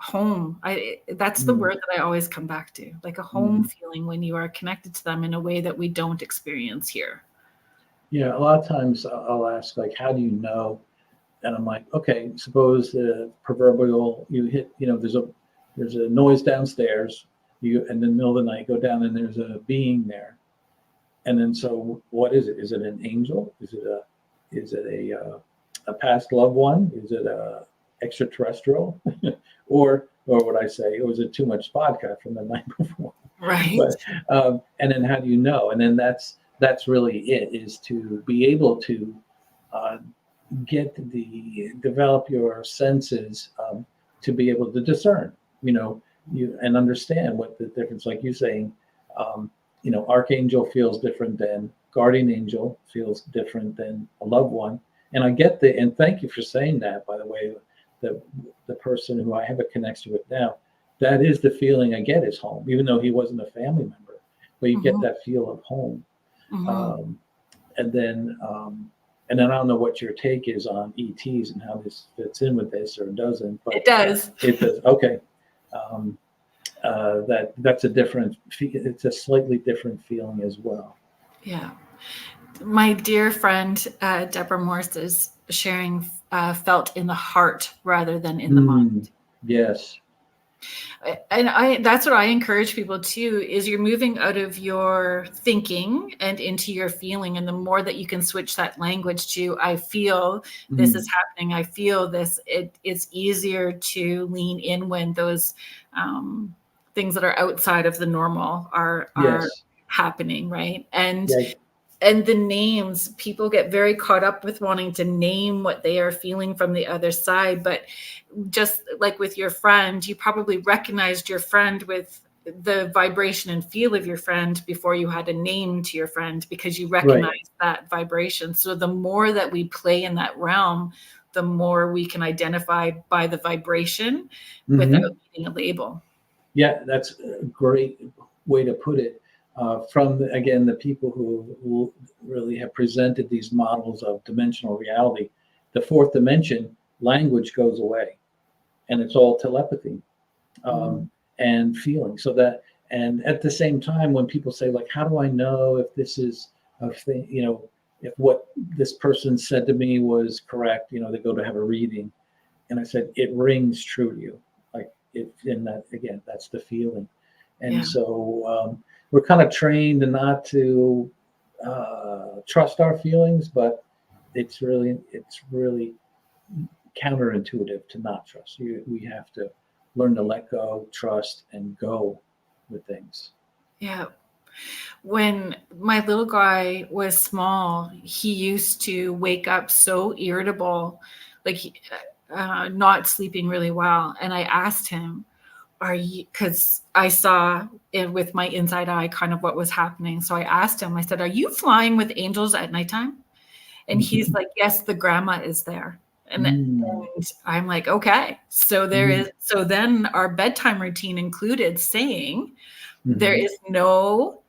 home, that's the word that I always come back to, like a home feeling when you are connected to them in a way that we don't experience here. Yeah, a lot of times I'll ask, like, how do you know and I'm like, okay, suppose the proverbial you hit, there's a noise downstairs. You in the middle of the night go down and there's a being there. And then so what is it? Is it an angel? Is it a past loved one? Is it a extraterrestrial? or what I say, was it too much vodka from the night before? Right. But and then how do you know? And then that's really it, is to be able to uh, develop your senses, to be able to discern, and understand what the difference, like you saying, archangel feels different than guardian angel, feels different than a loved one. And and thank you for saying that, by the way. The person who I have a connection with now, that is the feeling I get, is home, even though he wasn't a family member, but you get that feel of home. Um, and then I don't know what your take is on ETs and how this fits in with this or doesn't, but it does. It does. Okay. That's it's a slightly different feeling as well. Yeah. My dear friend, Deborah Morse, is sharing felt in the heart rather than in the mind. Yes. And that's what I encourage people to, is you're moving out of your thinking and into your feeling. And the more that you can switch that language to, I feel this is happening, I feel this, it's easier to lean in when those things that are outside of the normal are happening, right? And the names, people get very caught up with wanting to name what they are feeling from the other side. But just like with your friend, you probably recognized your friend with the vibration and feel of your friend before you had a name to your friend, because you recognize that vibration. So the more that we play in that realm, the more we can identify by the vibration without needing a label. Yeah, that's a great way to put it. From the people who really have presented these models of dimensional reality, the fourth dimension, language goes away, and it's all telepathy and feeling. And at the same time, when people say, like, how do I know if this is a thing, if what this person said to me was correct, they go to have a reading, and I said, it rings true to you, like it. And that, again, that's the feeling. And so we're kind of trained not to trust our feelings, but it's really counterintuitive to not trust. We have to learn to let go, trust, and go with things. Yeah. When my little guy was small, he used to wake up so irritable, like not sleeping really well. And I asked him, because I saw it with my inside eye kind of what was happening. So I asked him, I said, are you flying with angels at nighttime? And he's like, yes, the grandma is there. And I'm like, okay. So so then our bedtime routine included saying, there is no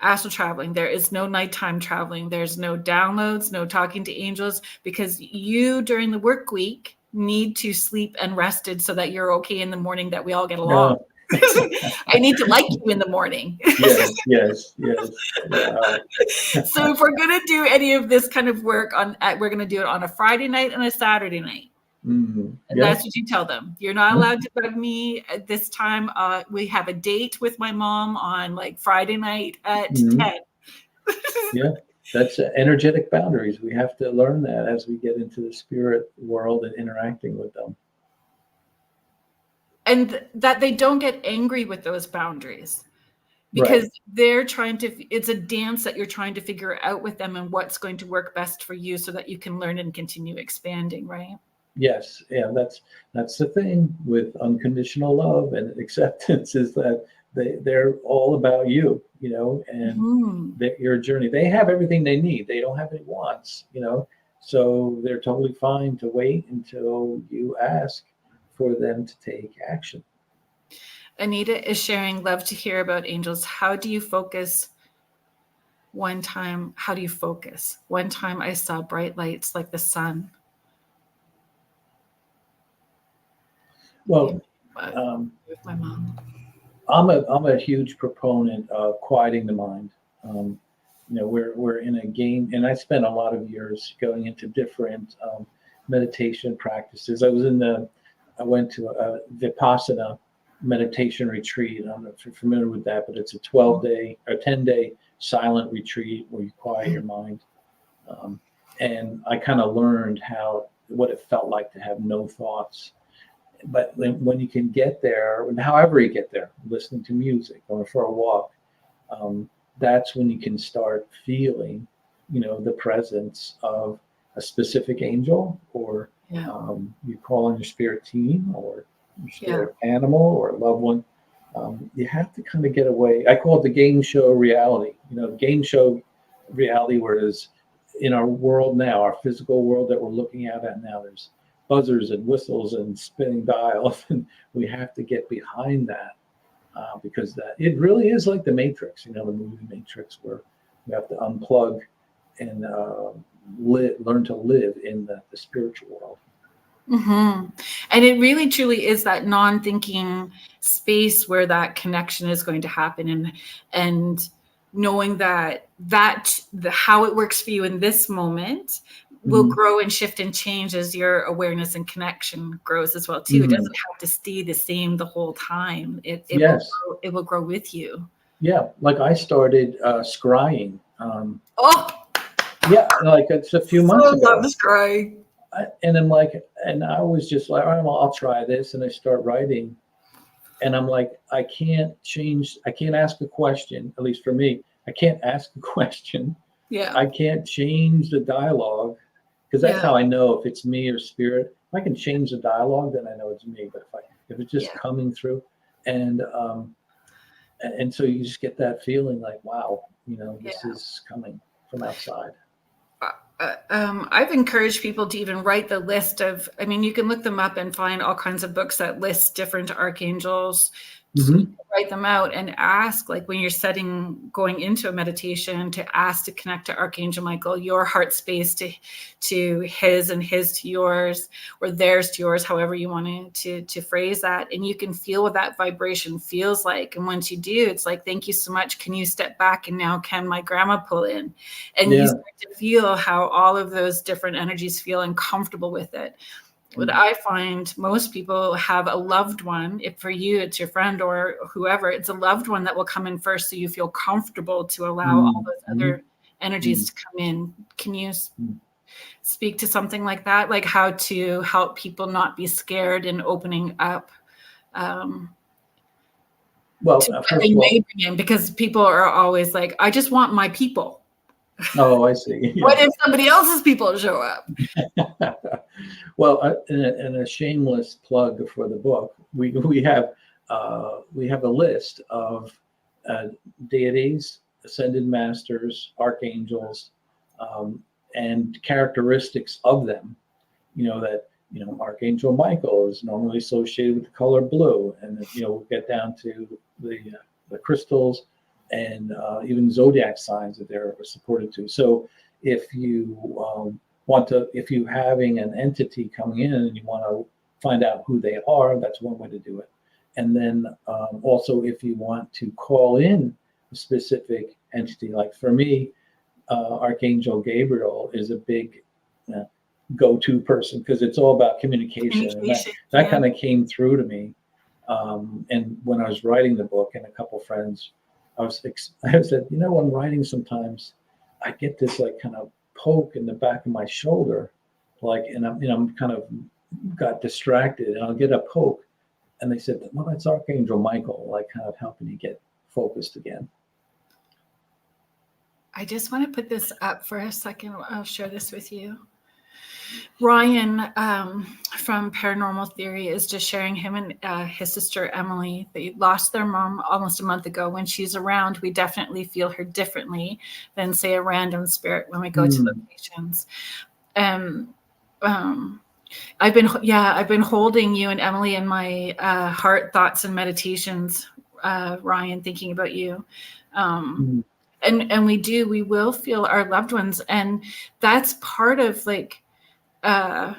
astral traveling, there is no nighttime traveling, there's no downloads, no talking to angels, because you during the work week need to sleep and rested so that you're okay in the morning, that we all get along. I need to like you in the morning. Yes. So if we're going to do any of this kind of work we're going to do it on a Friday night and a Saturday night. And that's what you tell them. You're not allowed to bug me at this time. We have a date with my mom on like Friday night at 10. Yeah, that's energetic boundaries. We have to learn that as we get into the spirit world and interacting with them. And that they don't get angry with those boundaries, because they're it's a dance that you're trying to figure out with them and what's going to work best for you so that you can learn and continue expanding, right? Yes, yeah, that's the thing with unconditional love and acceptance, is that they're all about you, and your journey. They have everything they need. They don't have any wants, so they're totally fine to wait until you ask for them to take action. Anita is sharing, love to hear about angels. How do you focus? One time I saw bright lights like the sun. Well, with my mom. I'm a huge proponent of quieting the mind. We're in a game, and I spent a lot of years going into different meditation practices. I went to a Vipassana meditation retreat. I don't know if you're familiar with that, but it's a 12-day or 10-day silent retreat where you quiet your mind. And I kind of learned what it felt like to have no thoughts. But when you can get there, however you get there, listening to music, going for a walk, that's when you can start feeling, the presence of a specific angel, or you call on your spirit team, or your spirit animal, or a loved one. You have to kind of get away. I call it the game show reality. Game show reality, whereas in our world now, our physical world that we're looking at now, there's buzzers and whistles and spinning dials, and we have to get behind that because it really is like the Matrix, the movie Matrix, where we have to unplug and learn to live in the spiritual world. Mm-hmm. And it really truly is that non-thinking space where that connection is going to happen, and knowing that how it works for you in this moment will grow and shift and change as your awareness and connection grows as well too. It doesn't have to stay the same the whole time. It will grow with you. Yeah, like I started scrying. Like it's a few months ago. I love scrying. And I'm like, and I was just like, all right, well, I'll try this. And I start writing. And I'm like, I can't ask a question, at least for me. I can't ask a question. Yeah. I can't change the dialogue, because that's how I know if it's me or spirit. If I can change the dialogue, then I know it's me. But if it's just coming through, and so you just get that feeling like, wow, this is coming from outside. I've encouraged people to even write the list of, you can look them up and find all kinds of books that list different archangels. Write them out and ask, like when you're going into a meditation, to ask to connect to Archangel Michael, your heart space to his, and his to yours, or theirs to yours, however you want to phrase that. And you can feel what that vibration feels like. And once you do, it's like, thank you so much. Can you step back? And now can my grandma pull in? And you start to feel how all of those different energies feel, and comfortable with it. What I find, most people have a loved one. If for you, it's your friend or whoever, it's a loved one that will come in first, so you feel comfortable to allow all those other energies to come in. Can you speak to something like that? Like how to help people not be scared and opening up? Because people are always like, I just want my people. Oh, I see. Yeah. What if somebody else's people show up? Well, in a shameless plug for the book, we have a list of deities, ascended masters, archangels, and characteristics of them. Archangel Michael is normally associated with the color blue, and we'll get down to the crystals and even zodiac signs that they're supported to. So if you if you're having an entity coming in and you want to find out who they are, that's one way to do it. And then also, if you want to call in a specific entity, like for me, Archangel Gabriel is a big go-to person, because it's all about communication. And that kind of came through to me. And when I was writing the book, and a couple friends, I said, when I'm writing, sometimes I get this like kind of poke in the back of my shoulder, and I'm kind of got distracted, and I'll get a poke, and they said, well, that's Archangel Michael, like kind of helping you get focused again. I just want to put this up for a second. I'll share this with you. Ryan from Paranormal Theory is just sharing, him and his sister Emily, they lost their mom almost a month ago. When she's around, we definitely feel her differently than, say, a random spirit when we go to locations. I've been holding you and Emily in my heart, thoughts, and meditations, Ryan, thinking about you. And we will feel our loved ones, and that's part of like, when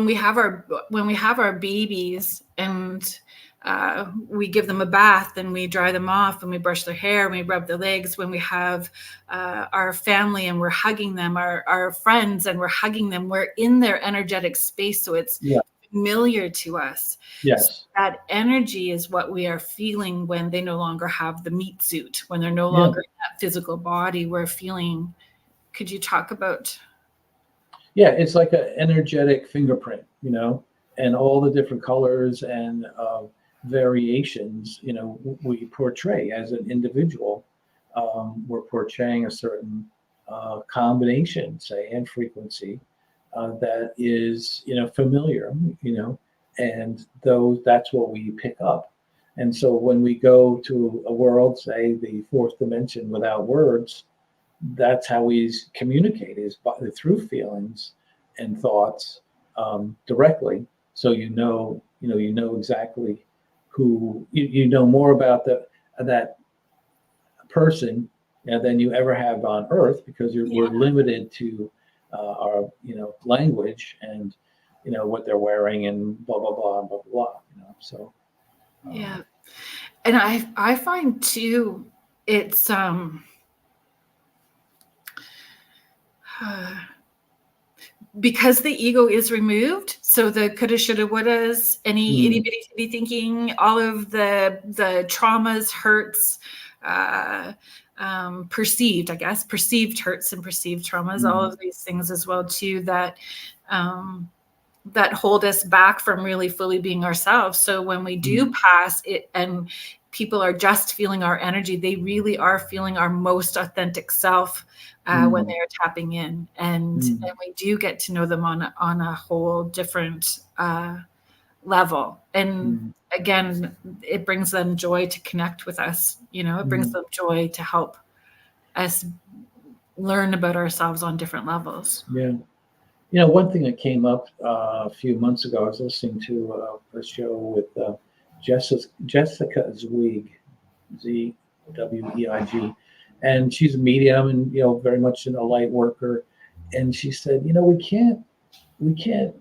we have our babies, and we give them a bath and we dry them off and we brush their hair and we rub their legs. When we have our family and we're hugging them, our friends and we're hugging them, we're in their energetic space. So it's familiar to us. Yes. So that energy is what we are feeling when they no longer have the meat suit, when they're no longer in that physical body. We're feeling. Could you talk about? Yeah, it's like an energetic fingerprint, and all the different colors and variations, we portray as an individual. We're portraying a certain combination, say, and frequency that is, familiar, and that's what we pick up. And so when we go to a world, say the fourth dimension without words, that's how we communicate, is through feelings and thoughts directly. So you know exactly who you know more about that person than you ever have on Earth, because we're limited to our language and what they're wearing and blah blah blah blah blah. So and I find too, it's because the ego is removed, so the coulda, shoulda, wouldas, any itty bitty thinking, all of the traumas, hurts, perceived hurts and perceived traumas, all of these things as well too, that that hold us back from really fully being ourselves. So when we do pass it and people are just feeling our energy, they really are feeling our most authentic self when they are tapping in, and we do get to know them on a whole different level. And again, it brings them joy to connect with us. It brings them joy to help us learn about ourselves on different levels. Yeah. One thing that came up a few months ago, I was listening to a show with Jessica Zweig, Zweig, and she's a medium and very much a light worker. And she said, we can't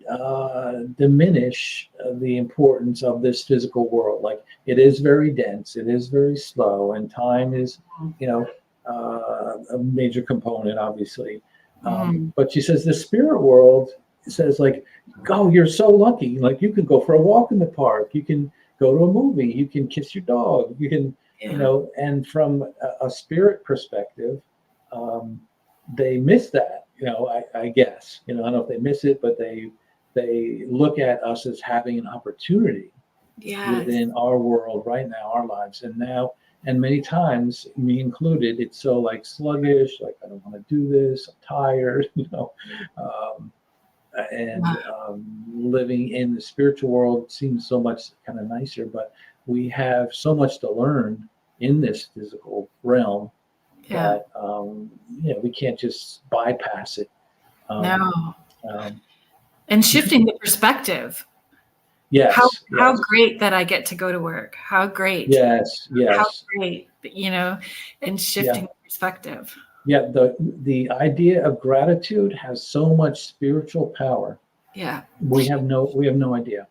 diminish the importance of this physical world. Like, it is very dense, it is very slow, and time is a major component, obviously. But she says the spirit world says, like, oh, you're so lucky. Like, you can go for a walk in the park. You can go to a movie. You can kiss your dog. You can, and from a spirit perspective, they miss that, I guess, I don't know if they miss it, but they look at us as having an opportunity within our world right now, our lives. And many times, me included, it's so like sluggish, like, I don't want to do this, I'm tired, living in the spiritual world seems so much kind of nicer, but we have so much to learn in this physical realm that, we can't just bypass it. And shifting the perspective. Yes. How great that I get to go to work. How great. Yes. How great, and shifting the perspective. Yeah. The idea of gratitude has so much spiritual power. Yeah. We have no idea.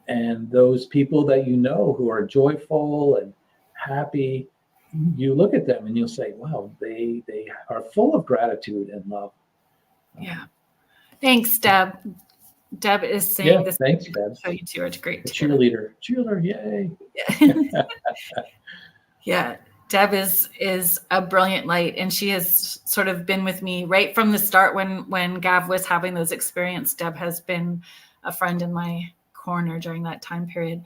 And those people that who are joyful and happy, you look at them and you'll say, wow, they are full of gratitude and love. Yeah. Thanks, Deb. Deb is saying this. Thanks, Deb. Show you two are great. Cheerleader, yay! Yeah, Deb is a brilliant light, and she has sort of been with me right from the start when Gav was having those experiences. Deb has been a friend in my corner during that time period.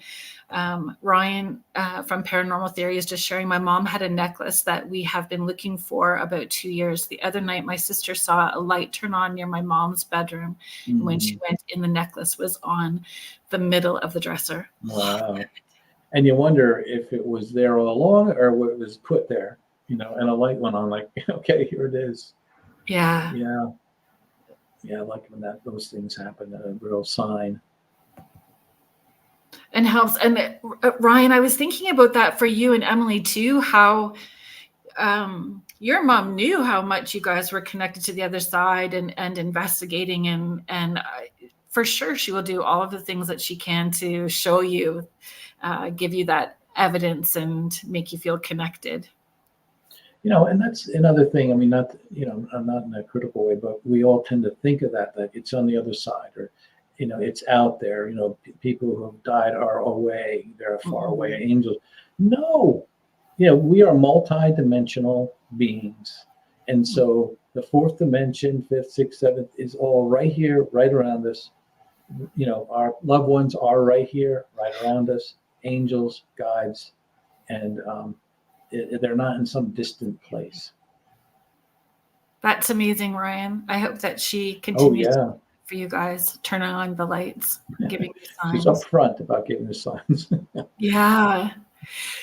Ryan from Paranormal Theory is just sharing, my mom had a necklace that we have been looking for about 2 years. The other night, my sister saw a light turn on near my mom's bedroom. And when she went in, the necklace was on the middle of the dresser. Wow. And you wonder if it was there all along or it was put there, and a light went on, like, okay, here it is. Yeah. Yeah, like when those things happen, a real sign. And helps. And Ryan, I was thinking about that for you and Emily too, how your mom knew how much you guys were connected to the other side and investigating and for sure she will do all of the things that she can to show you, give you that evidence and make you feel connected. And that's another thing. I mean, not, I'm not in a critical way, but we all tend to think of that it's on the other side, or, it's out there. People who have died are away. They're far away, angels. No, we are multi-dimensional beings. And so the fourth dimension, fifth, sixth, seventh is all right here, right around us. Our loved ones are right here, right around us. Angels, guides, and they're not in some distant place. That's amazing, Ryan. I hope that she continues for you guys, turning on the lights, giving you signs. She's upfront about giving the signs. Yeah.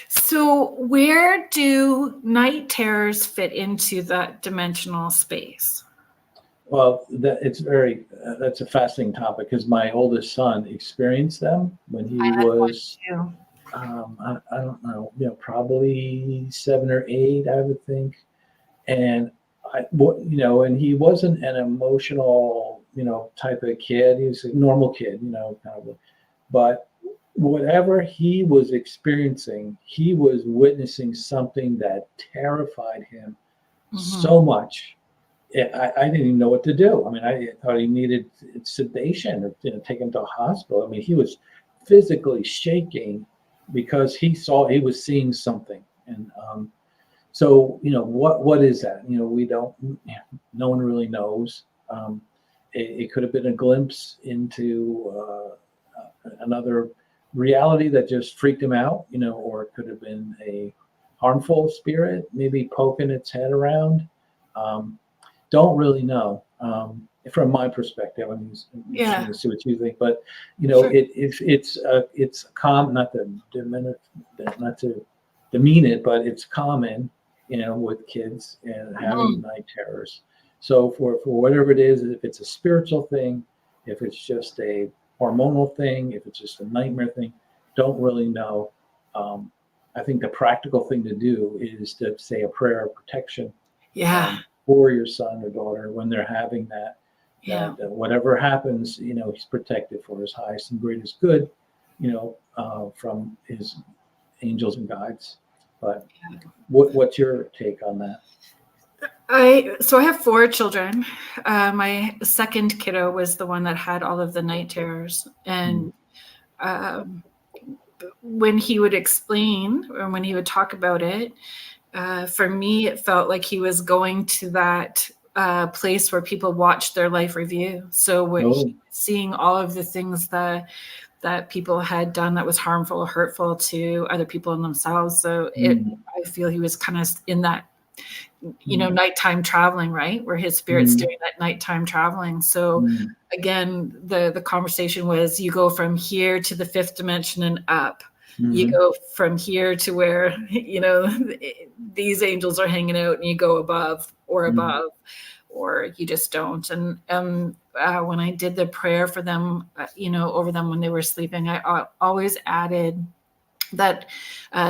So where do night terrors fit into that dimensional space? Well, that's a fascinating topic, because my oldest son experienced them when he was, I don't know, probably 7 or 8, I would think. And and he wasn't an emotional, type of kid. He was a normal kid, but whatever he was experiencing, he was witnessing something that terrified him so much. I didn't even know what to do. I mean, I thought he needed sedation or take him to a hospital. I mean, he was physically shaking because he was seeing something. And so, what is that? We don't, no one really knows. It could have been a glimpse into another reality that just freaked him out, or it could have been a harmful spirit, maybe poking its head around. Don't really know, from my perspective. I mean, see what you think, but sure. It's common, not to demean it, but it's common, with kids and having night terrors. So for whatever it is, if it's a spiritual thing, if it's just a hormonal thing, if it's just a nightmare thing, don't really know. I think the practical thing to do is to say a prayer of protection. For your son or daughter when they're having that whatever happens, he's protected for his highest and greatest good, from his angels and guides. But what's your take on that? I have 4 children. My second kiddo was the one that had all of the night terrors, and when he would explain, or when he would talk about it, for me, it felt like he was going to that place where people watch their life review. So seeing all of the things that people had done that was harmful or hurtful to other people and themselves. So I feel he was kind of in that, nighttime traveling, right? Where his spirit's doing that nighttime traveling. So again, the conversation was, you go from here to the 5th dimension and up. You go from here to where, these angels are hanging out, and you go above, or you just don't. And when I did the prayer for them, over them when they were sleeping, I always added that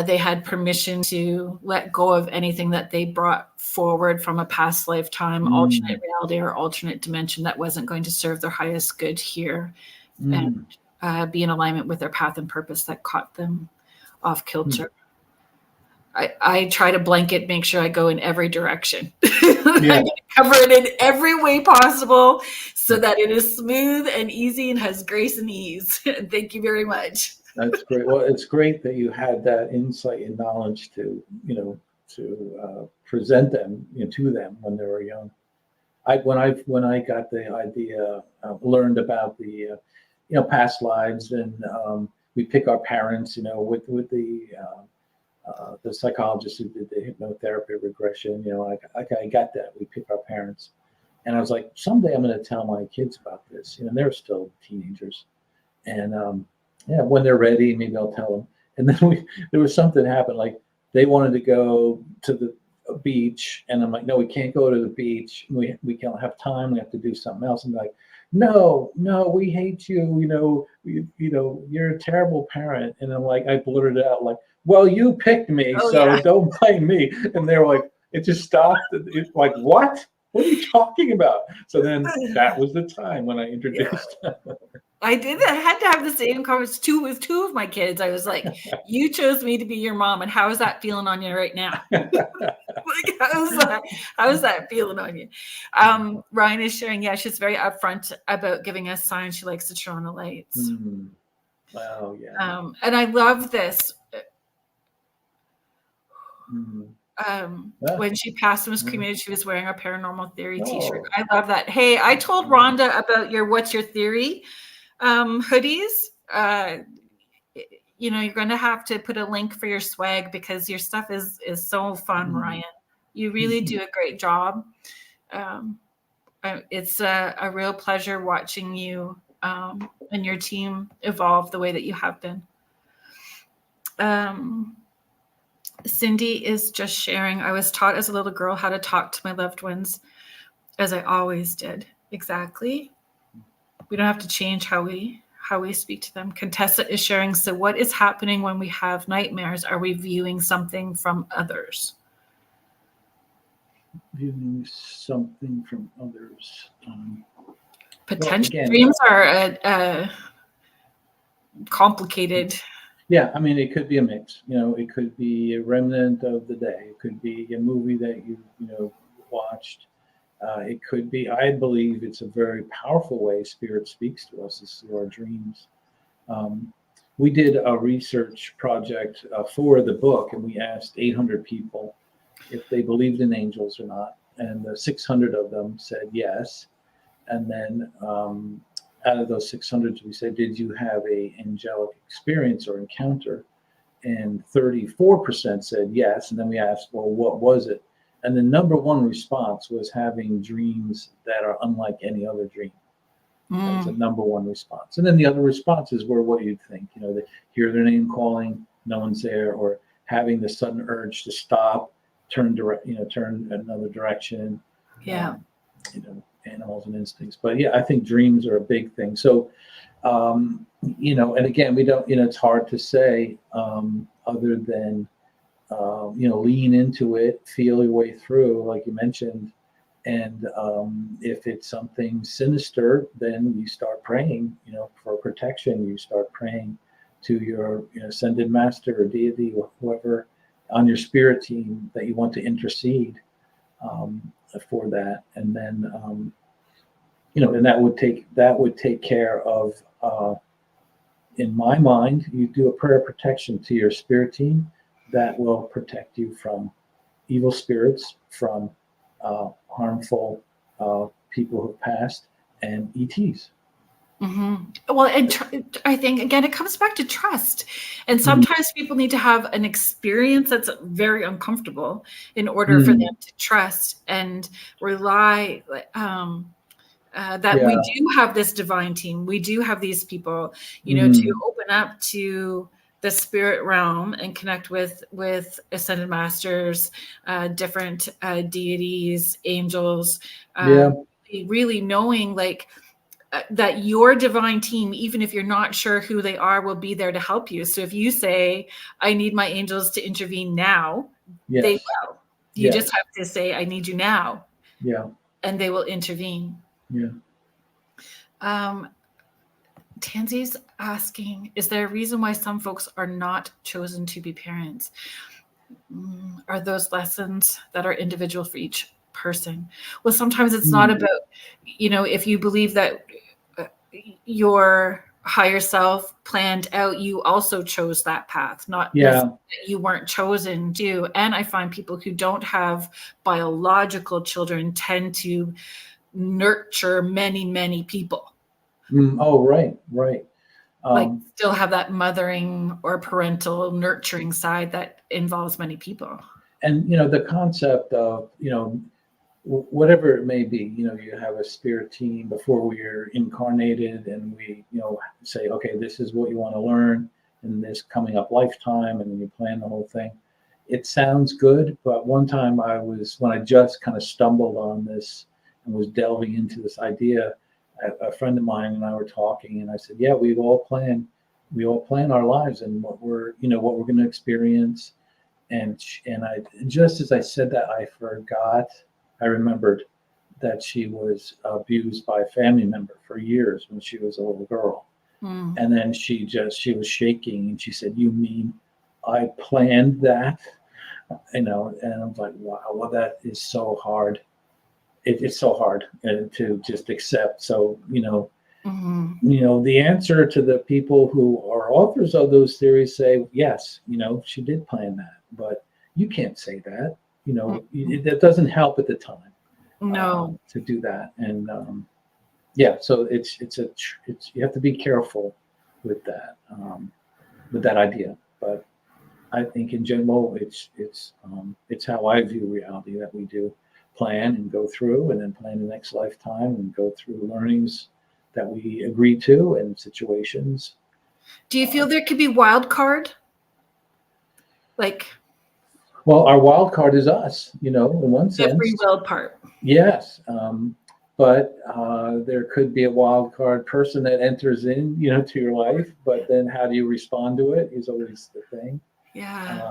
they had permission to let go of anything that they brought forward from a past lifetime, alternate reality or alternate dimension that wasn't going to serve their highest good here, and be in alignment with their path and purpose that caught them off kilter. I try to blanket, make sure I go in every direction. I cover it in every way possible so that it is smooth and easy and has grace and ease. Thank you very much. That's great. Well, it's great that you had that insight and knowledge to present them, to them when they were young. When I got the idea, learned about the past lives, and we pick our parents, with the psychologist who did the hypnotherapy regression, I got that. We pick our parents, and I was like, someday I'm going to tell my kids about this. They're still teenagers, and when they're ready, maybe I'll tell them. And then there was something happened, like they wanted to go to the beach, and I'm like, no, we can't go to the beach. We can't have time. We have to do something else. And like, no, we hate you. You're a terrible parent. And I'm like, I blurted out like, well, you picked me, don't blame me. And they were like, it just stopped. It's like, what? What are you talking about? So then that was the time when I introduced them. I did that. I had to have the same conversation with two of my kids. I was like, you chose me to be your mom, and how is that feeling on you right now? Like, how's that feeling on you? Ryan is sharing, yeah, she's very upfront about giving us signs. She likes to turn on the lights. Wow, yeah. And I love this. Yeah. When she passed and was cremated, she was wearing a Paranormal Theory t-shirt. Oh. I love that. Hey, I told Rhonda about your What's Your Theory hoodies. You know, you're going to have to put a link for your swag because your stuff is so fun, Ryan. You really do a great job. It's a real pleasure watching you and your team evolve the way that you have been. Cindy is just sharing, I was taught as a little girl how to talk to my loved ones, as I always did. Exactly. We don't have to change how we speak to them. Contessa is sharing, so what is happening when we have nightmares? Are we viewing something from others? Viewing something from others. Potential dreams are complicated. Yeah, I mean, it could be a mix. You know, it could be a remnant of the day. It could be a movie that you watched. It could be, I believe it's a very powerful way Spirit speaks to us is through our dreams. We did a research project for the book, and we asked 800 people if they believed in angels or not. And 600 of them said yes. And then out of those 600, we said, did you have a angelic experience or encounter? And 34% said yes. And then we asked, well, what was it? And the number one response was having dreams that are unlike any other dream. That's the number one response. And then the other responses were what you'd think. You know, they hear their name calling, no one's there, or having the sudden urge to stop, turn another direction. Yeah. Animals and instincts. But yeah, I think dreams are a big thing. So, and again, we don't, it's hard to say other than, lean into it, feel your way through, like you mentioned. And if it's something sinister, then you start praying, for protection. You start praying to your ascended master or deity or whoever on your spirit team that you want to intercede for that. And then, and that would take care of, in my mind, you do a prayer of protection to your spirit team that will protect you from evil spirits, from harmful people who've passed, and ETs. Well, and I think, again, it comes back to trust. And sometimes people need to have an experience that's very uncomfortable in order for them to trust and rely that we do have this divine team. We do have these people, to open up to the spirit realm and connect with ascended masters, different deities, angels, really knowing that your divine team, even if you're not sure who they are, will be there to help you. So if you say, I need my angels to intervene now, they will. You just have to say, I need you now. Yeah. And they will intervene. Yeah. Tansy's asking, is there a reason why some folks are not chosen to be parents? Are those lessons that are individual for each person? Well, sometimes it's not about, if you believe that your higher self planned out, you also chose that path, not that you weren't chosen to. And I find people who don't have biological children tend to nurture many, many people. Oh, right. Still have that mothering or parental nurturing side that involves many people. And, the concept of, whatever it may be, you have a spirit team before we're incarnated and we, say, okay, this is what you want to learn in this coming up lifetime. And then you plan the whole thing. It sounds good. But one time when I just kind of stumbled on this and was delving into this idea, a friend of mine and I were talking, and I said, "Yeah, we all plan our lives and what we're going to experience." And I, just as I said that, I forgot. I remembered that she was abused by a family member for years when she was a little girl. Mm. And then she was shaking and she said, "You mean I planned that?" And I'm like, wow, well, that is so hard. It's so hard to just accept. So, the answer to the people who are authors of those theories say, yes, she did plan that, but you can't say that, that doesn't help at the time. No. To do that. And so it's you have to be careful with that idea. But I think in general, it's how I view reality, that we do plan and go through, and then plan the next lifetime and go through learnings that we agree to and situations. Do you feel there could be wild card? Well, our wild card is us, in one sense. The free will part. Yes. But there could be a wild card person that enters in, to your life, but then how do you respond to it is always the thing. Yeah.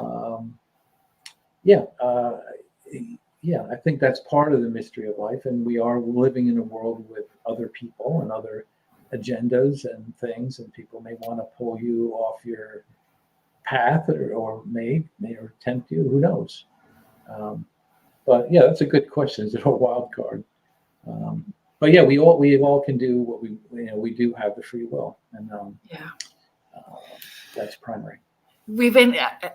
I think that's part of the mystery of life, and we are living in a world with other people and other agendas and things, and people may want to pull you off your path or may or tempt you. Who knows? But yeah, that's a good question. Is it a wild card? But yeah, we all can do what we do have the free will, and that's primary.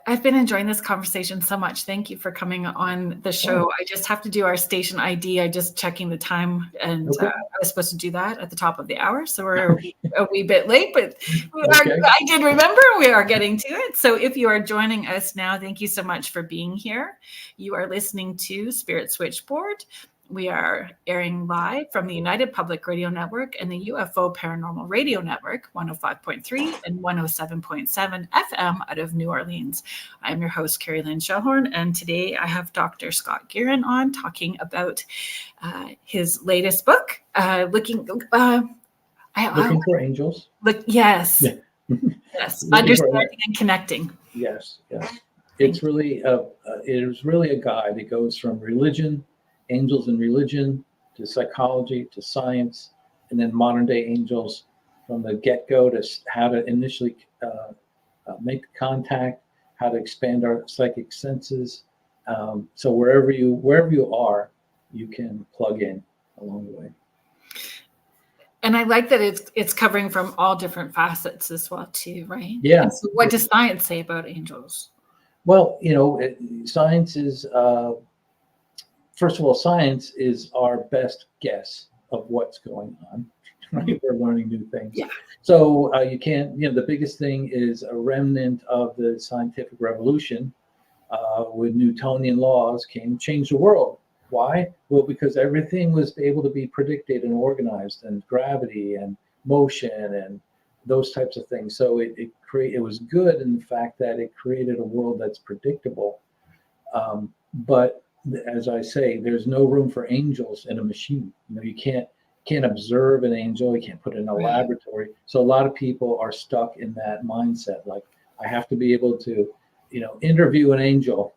I've been enjoying this conversation so much. Thank you for coming on the show. I just have to do our station ID. I'm just checking the time, and Okay. I was supposed to do that at the top of the hour, so we're a wee bit late, but Okay. I did remember we are getting to it. So if you are joining us now, thank you so much for being here. You are listening to Spirit Switchboard. We are airing live from the United Public Radio Network and the UFO Paranormal Radio Network, 105.3 and 107.7 FM out of New Orleans. I'm your host, Carrie Lynn Shellhorn, and today I have Dr. Scott Guerin on talking about his latest book, Looking for Angels. Yes. Yeah. Yes. Understanding and Connecting. Yes. It's really it is really a guide. It goes from religion, angels in religion, to psychology, to science, and then modern day angels from the get-go to how to initially make contact, how to expand our psychic senses. So wherever you are, you can plug in along the way. And I like that it's covering from all different facets as well too, right? Yeah. So what does science say about angels? Well, science is first of all, science is our best guess of what's going on. Right? We're learning new things. Yeah. So you can't. The biggest thing is a remnant of the scientific revolution with Newtonian laws changed the world. Why? Well, because everything was able to be predicted and organized, and gravity and motion and those types of things. So it was good in the fact that it created a world that's predictable. But as I say, there's no room for angels in a machine. You can't observe an angel. You can't put it in a laboratory. So a lot of people are stuck in that mindset. Like, I have to be able to, interview an angel,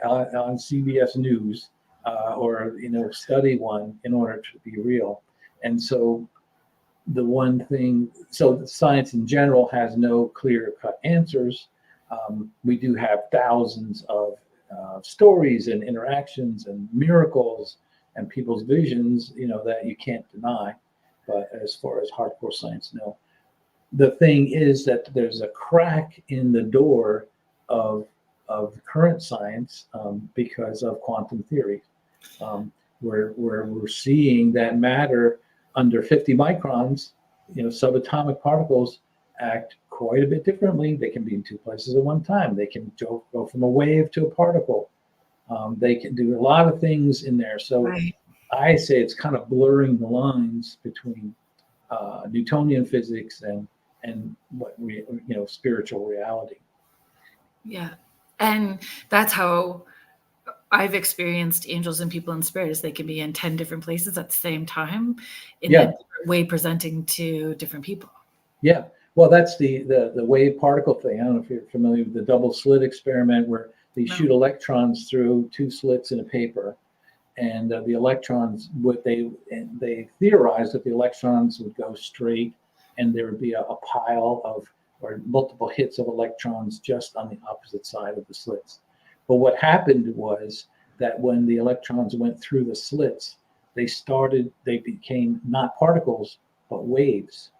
on CBS News, or study one in order to be real. And so so science in general has no clear-cut answers. We do have thousands of stories and interactions and miracles and people's visions, that you can't deny. But as far as hardcore science, no. The thing is that there's a crack in the door of current science because of quantum theory, where we're seeing that matter under 50 microns, subatomic particles act quite a bit differently. They can be in two places at one time. They can go from a wave to a particle. They can do a lot of things in there. So I say it's kind of blurring the lines between Newtonian physics and what spiritual reality. Yeah. And that's how I've experienced angels and people in spirit, is they can be in 10 different places at the same time in a different way, presenting to different people. Yeah. Well, that's the wave particle thing. I don't know if you're familiar with the double slit experiment, where they shoot electrons through two slits in a paper, and the electrons they theorized that the electrons would go straight, and there would be a pile of or multiple hits of electrons just on the opposite side of the slits. But what happened was that when the electrons went through the slits, they became not particles but waves,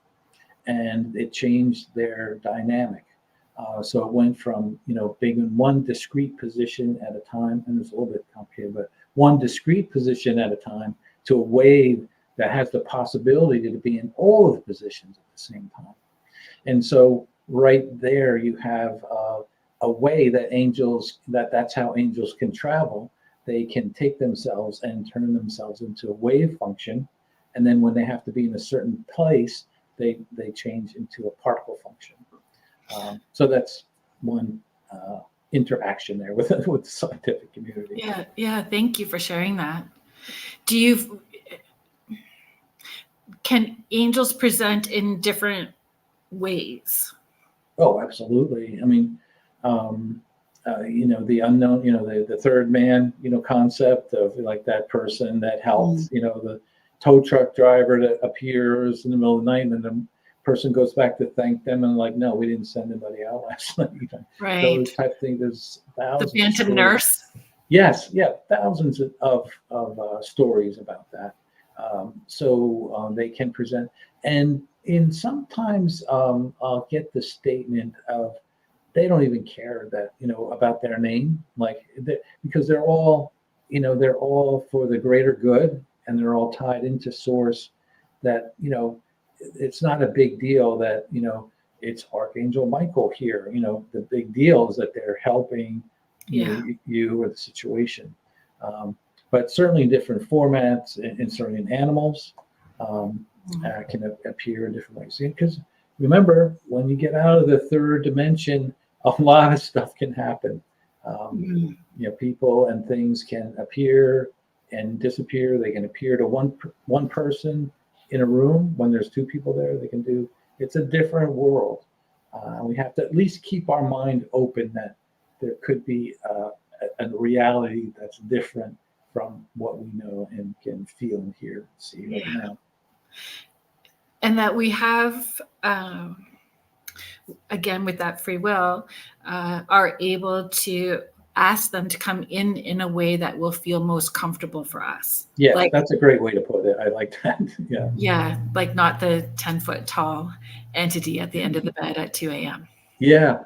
and it changed their dynamic. So it went from being in one discrete position at a time, and it's a little bit complicated, but one discrete position at a time, to a wave that has the possibility to be in all of the positions at the same time. And so right there you have a way that that's how angels can travel. They can take themselves and turn themselves into a wave function, and then when they have to be in a certain place, they change into a particle function. So that's one interaction there with the scientific community. Yeah. Thank you for sharing that. Can angels present in different ways? Oh, absolutely. I mean, the unknown, the third man, concept of like that person that helped, the tow truck driver that appears in the middle of the night, and the person goes back to thank them and like, no, we didn't send anybody out last night. Right. Those type of things. There's thousands. The phantom nurse. Yes, yeah, thousands of stories about that. So they can present, and sometimes I'll get the statement of they don't even care that about their name, because they're all for the greater good, and they're all tied into source. That it's not a big deal that it's Archangel Michael here. The big deal is that they're helping you or the situation. But certainly in different formats, and certainly in animals, can appear in different ways. Because remember, when you get out of the third dimension, a lot of stuff can happen. People and things can appear and disappear. They can appear to one person in a room when there's two people there. It's a different world. We have to at least keep our mind open that there could be a reality that's different from what we know and can feel and hear and see right now. And that we have, again, with that free will, are able to ask them to come in a way that will feel most comfortable for us. Yeah, that's a great way to put it. I like that. Yeah. Yeah, like not the 10-foot tall entity at the end of the bed at 2 a.m. Yeah.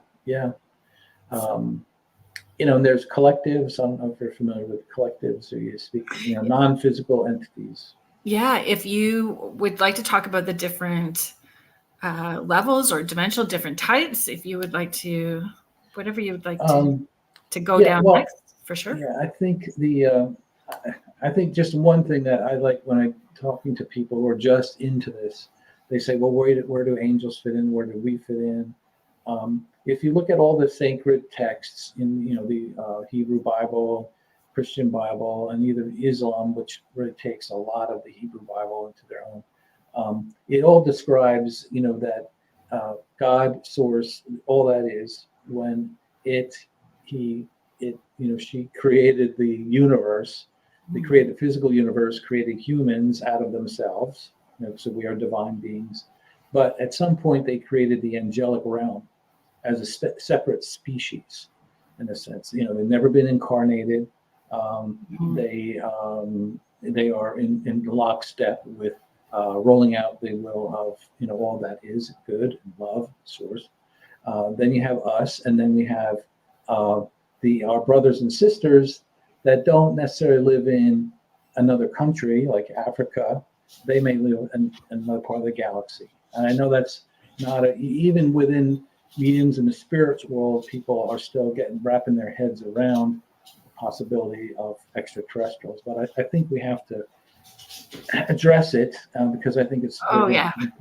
And there's collectives. I don't know if you're familiar with collectives, or you speak, non-physical entities. Yeah, if you would like to talk about the different levels or dimensional different types, if you would like to, whatever you would like to go down next, for sure. Yeah, I think I think just one thing that I like when I'm talking to people who are just into this, they say, well, where do angels fit in? Where do we fit in? If you look at all the sacred texts in the Hebrew Bible, Christian Bible, and either Islam, which really takes a lot of the Hebrew Bible into their own, it all describes that God source, all that is when she created the universe. They created the physical universe, created humans out of themselves. So we are divine beings. But at some point, they created the angelic realm as a separate species, in a sense. They've never been incarnated. They are in lockstep with rolling out the will of all that is good and love, source. Then you have us, and then we have our brothers and sisters that don't necessarily live in another country like Africa. They may live in another part of the galaxy. And I know that's not even within mediums in the spirits world, people are still wrapping their heads around the possibility of extraterrestrials. But I think we have to address it because I think it's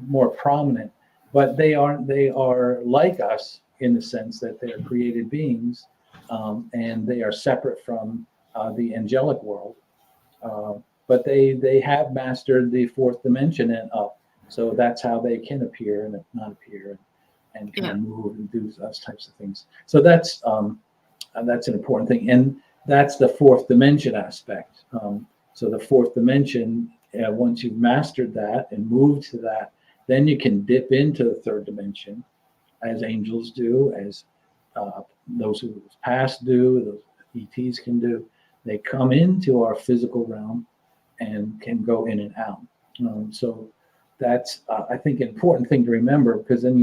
more prominent. But they are like us in the sense that they are created beings, and they are separate from the angelic world. But they have mastered the fourth dimension and up. So that's how they can appear and not appear and kind of move and do those types of things. So that's an important thing. And that's the fourth dimension aspect. So the fourth dimension, once you've mastered that and moved to that, then you can dip into the third dimension, as angels do, as those who passed do, those ETs can do. They come into our physical realm and can go in and out. So that's, I think, an important thing to remember, because then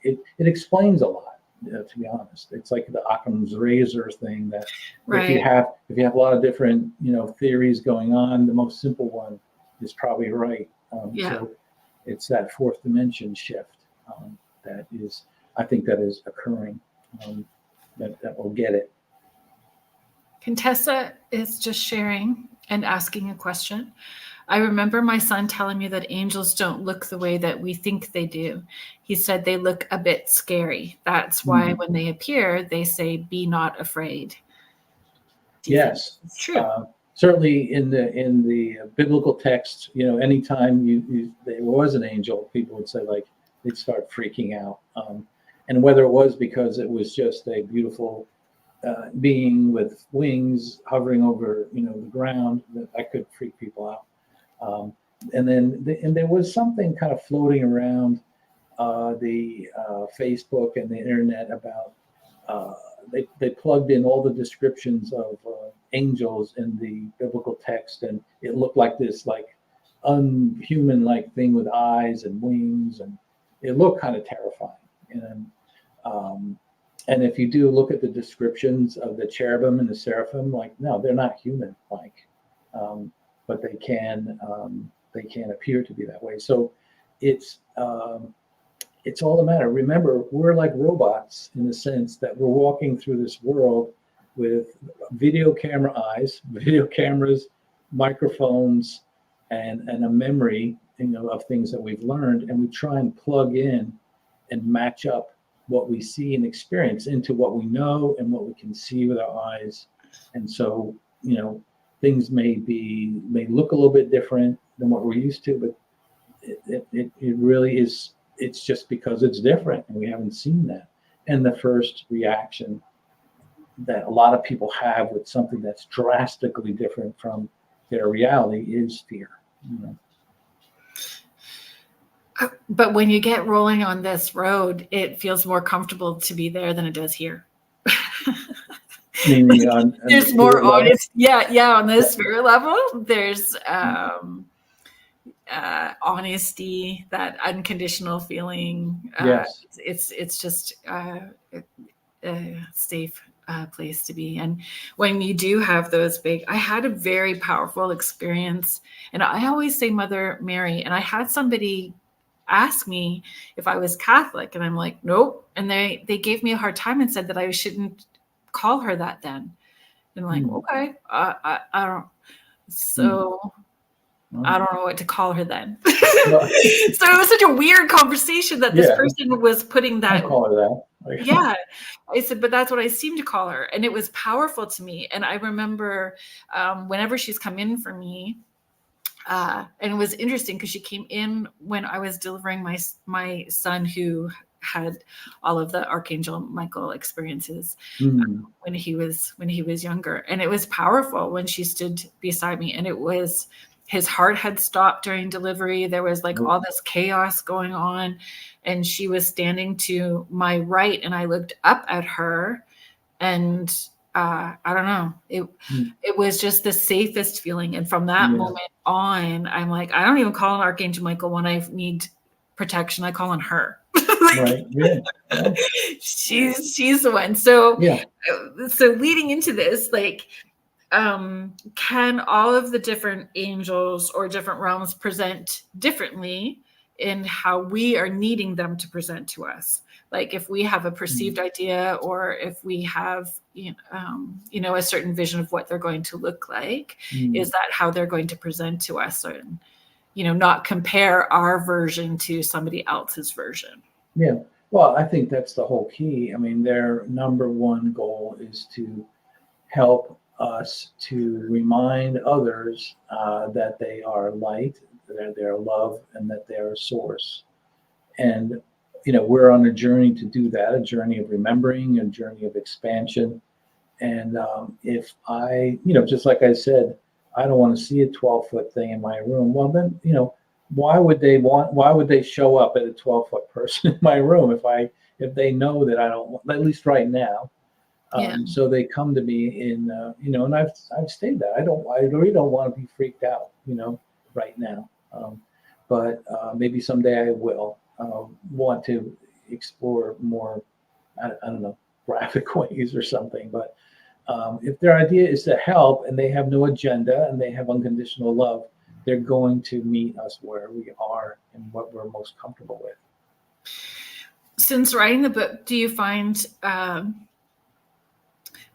it explains a lot. To be honest, it's like the Occam's razor thing, that Right. if you have a lot of different theories going on, the most simple one is probably right. So it's that fourth dimension shift that is, I think, that is occurring. That will get it. Contessa is just sharing and asking a question. I remember my son telling me that angels don't look the way that we think they do. He said they look a bit scary. That's why when they appear, they say, "Be not afraid." Yes, it's true. Certainly in the biblical text, anytime there was an angel, people would say, like, they'd start freaking out. And whether it was because it was just a beautiful being with wings hovering over the ground, that could freak people out. And there was something kind of floating around the Facebook and the internet about they plugged in all the descriptions of angels in the biblical text, and it looked like this unhuman-like thing with eyes and wings, and it looked kind of terrifying. And if you do look at the descriptions of the cherubim and the seraphim, no, they're not human-like, but they can appear to be that way. So it's all the matter. Remember, we're like robots in the sense that we're walking through this world with video camera eyes, video cameras, microphones, and a memory, of things that we've learned, and we try and plug in and match up what we see and experience into what we know and what we can see with our eyes. And so, things may look a little bit different than what we're used to, but it really is. It's just because it's different and we haven't seen that. And the first reaction that a lot of people have with something that's drastically different from their reality is fear. But when you get rolling on this road, it feels more comfortable to be there than it does here. There's more honest. Yeah. On the spirit level, there's honesty, that unconditional feeling. Yes. It's just a safe place to be. And when you do have those I had a very powerful experience, and I always say Mother Mary, and I had somebody ask me if I was Catholic, and I'm like, nope. And they gave me a hard time and said that I shouldn't call her that then. And I'm like, okay, I don't. So I don't know what to call her then. So it was such a weird conversation that this person was putting that. I call her that. Yeah. I said, but that's what I seem to call her. And it was powerful to me. And I remember whenever she's come in for me, and it was interesting because she came in when I was delivering my son, who had all of the Archangel Michael experiences when he was younger. And it was powerful when she stood beside me, and it was, his heart had stopped during delivery. There was all this chaos going on, and she was standing to my right, and I looked up at her, and I don't know, it was just the safest feeling. And from that moment on, I'm like, I don't even call on Archangel Michael when I need protection. I call on her. Right. Yeah. She's the one. So so leading into this, can all of the different angels or different realms present differently in how we are needing them to present to us? Like if we have a perceived idea, or if we have, a certain vision of what they're going to look like, is that how they're going to present to us? Or, not compare our version to somebody else's version. Yeah. Well, I think that's the whole key. I mean, their number one goal is to help us to remind others that they are light, that they are love, and that they are a source. And we're on a journey to do that, a journey of remembering, a journey of expansion. And if I, just like I said, I don't want to see a 12-foot thing in my room. Well, then, why would they show up at a 12-foot person in my room if they know that I don't want, at least right now. Yeah. So they come to me and I've stated that I really don't want to be freaked out, right now. But maybe someday I will want to explore more, I don't know, graphic ways or something. But if their idea is to help and they have no agenda and they have unconditional love, they're going to meet us where we are and what we're most comfortable with. Since writing the book, do you find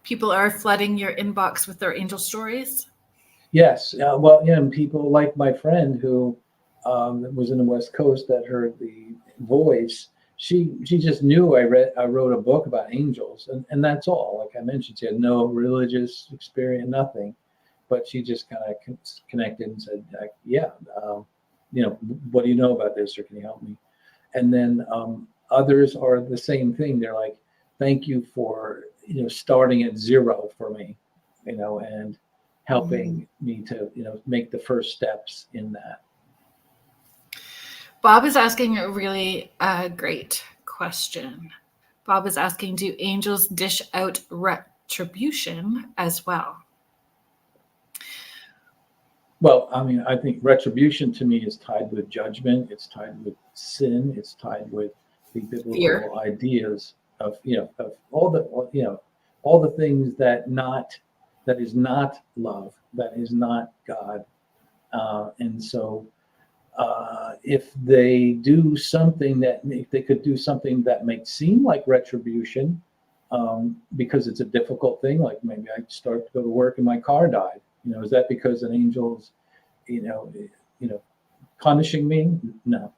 people are flooding your inbox with their angel stories? Yes. Well, and people like my friend who was in the West Coast that heard the voice. She just knew I wrote a book about angels, and that's all. Like I mentioned, she had no religious experience, nothing, but she just kind of connected and said, "Yeah, what do you know about this, or can you help me?" And then others are the same thing. They're like, "Thank you for starting at zero for me, and helping me to make the first steps in that." Bob is asking a really great question. Bob is asking, do angels dish out retribution as well? Well, I mean, I think retribution to me is tied with judgment. It's tied with sin. It's tied with the biblical Fear. ideas of of all the things that is not love, that is not God, and so if they do something if they could do something that might seem like retribution, because it's a difficult thing, like maybe I start to go to work and my car died. Is that because an angel's, you know, punishing me? No.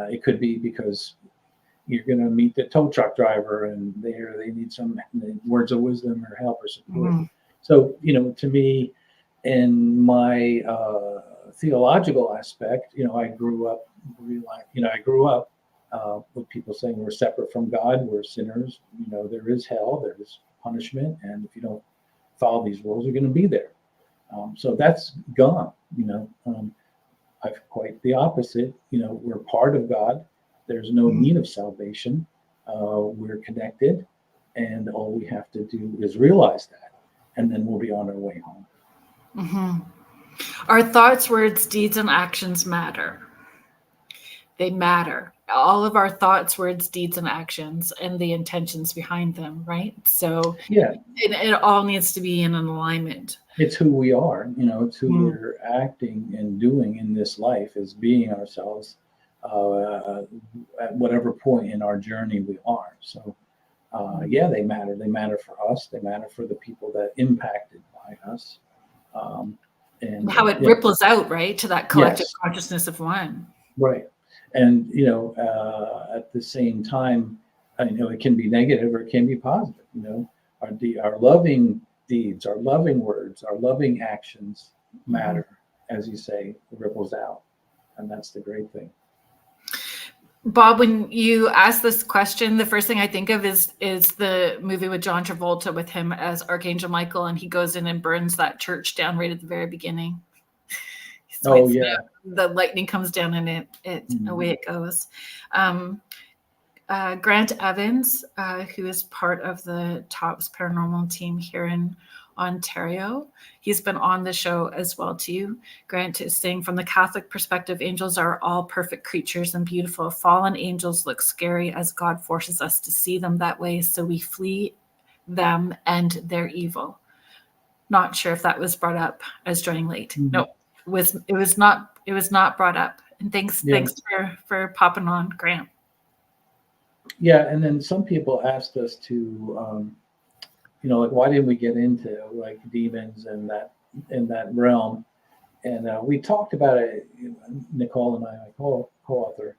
It could be because you're going to meet the tow truck driver and they need some words of wisdom or help or support. Mm-hmm. So, to me, in my theological aspect, I grew up with people saying we're separate from God, we're sinners. There is hell, there is punishment, and if you don't follow these rules, you're going to be there. So that's gone. I've quite the opposite. We're part of God. There's no need of salvation. We're connected, and all we have to do is realize that, and then we'll be on our way home. Mm-hmm. Our thoughts, words, deeds, and actions matter. They matter. All of our thoughts, words, deeds, and actions, and the intentions behind them, right? So yeah, it all needs to be in an alignment. It's who we are. It's who we're acting and doing in this life, is being ourselves at whatever point in our journey we are. So they matter. They matter for us. They matter for the people that impacted by us. And how it ripples out, right, to that collective consciousness of one. Right. And, at the same time, it can be negative or it can be positive. Our loving deeds, our loving words, our loving actions matter, as you say, it ripples out. And that's the great thing. Bob, when you ask this question, the first thing I think of is the movie with John Travolta with him as Archangel Michael, and he goes in and burns that church down right at the very beginning. So the lightning comes down and away it goes. Grant Evans, who is part of the TOPS paranormal team here in Ontario, he's been on the show as well too. Grant is saying, from the Catholic perspective, angels are all perfect creatures and beautiful. Fallen angels look scary as God forces us to see them that way, so we flee them and their evil. Not sure if that was brought up as joining late. No, it was not brought up. And thanks for popping on, Grant. Yeah, and then some people asked us to, why didn't we get into like demons and that realm? And we talked about it. Nichole and I, my co-author,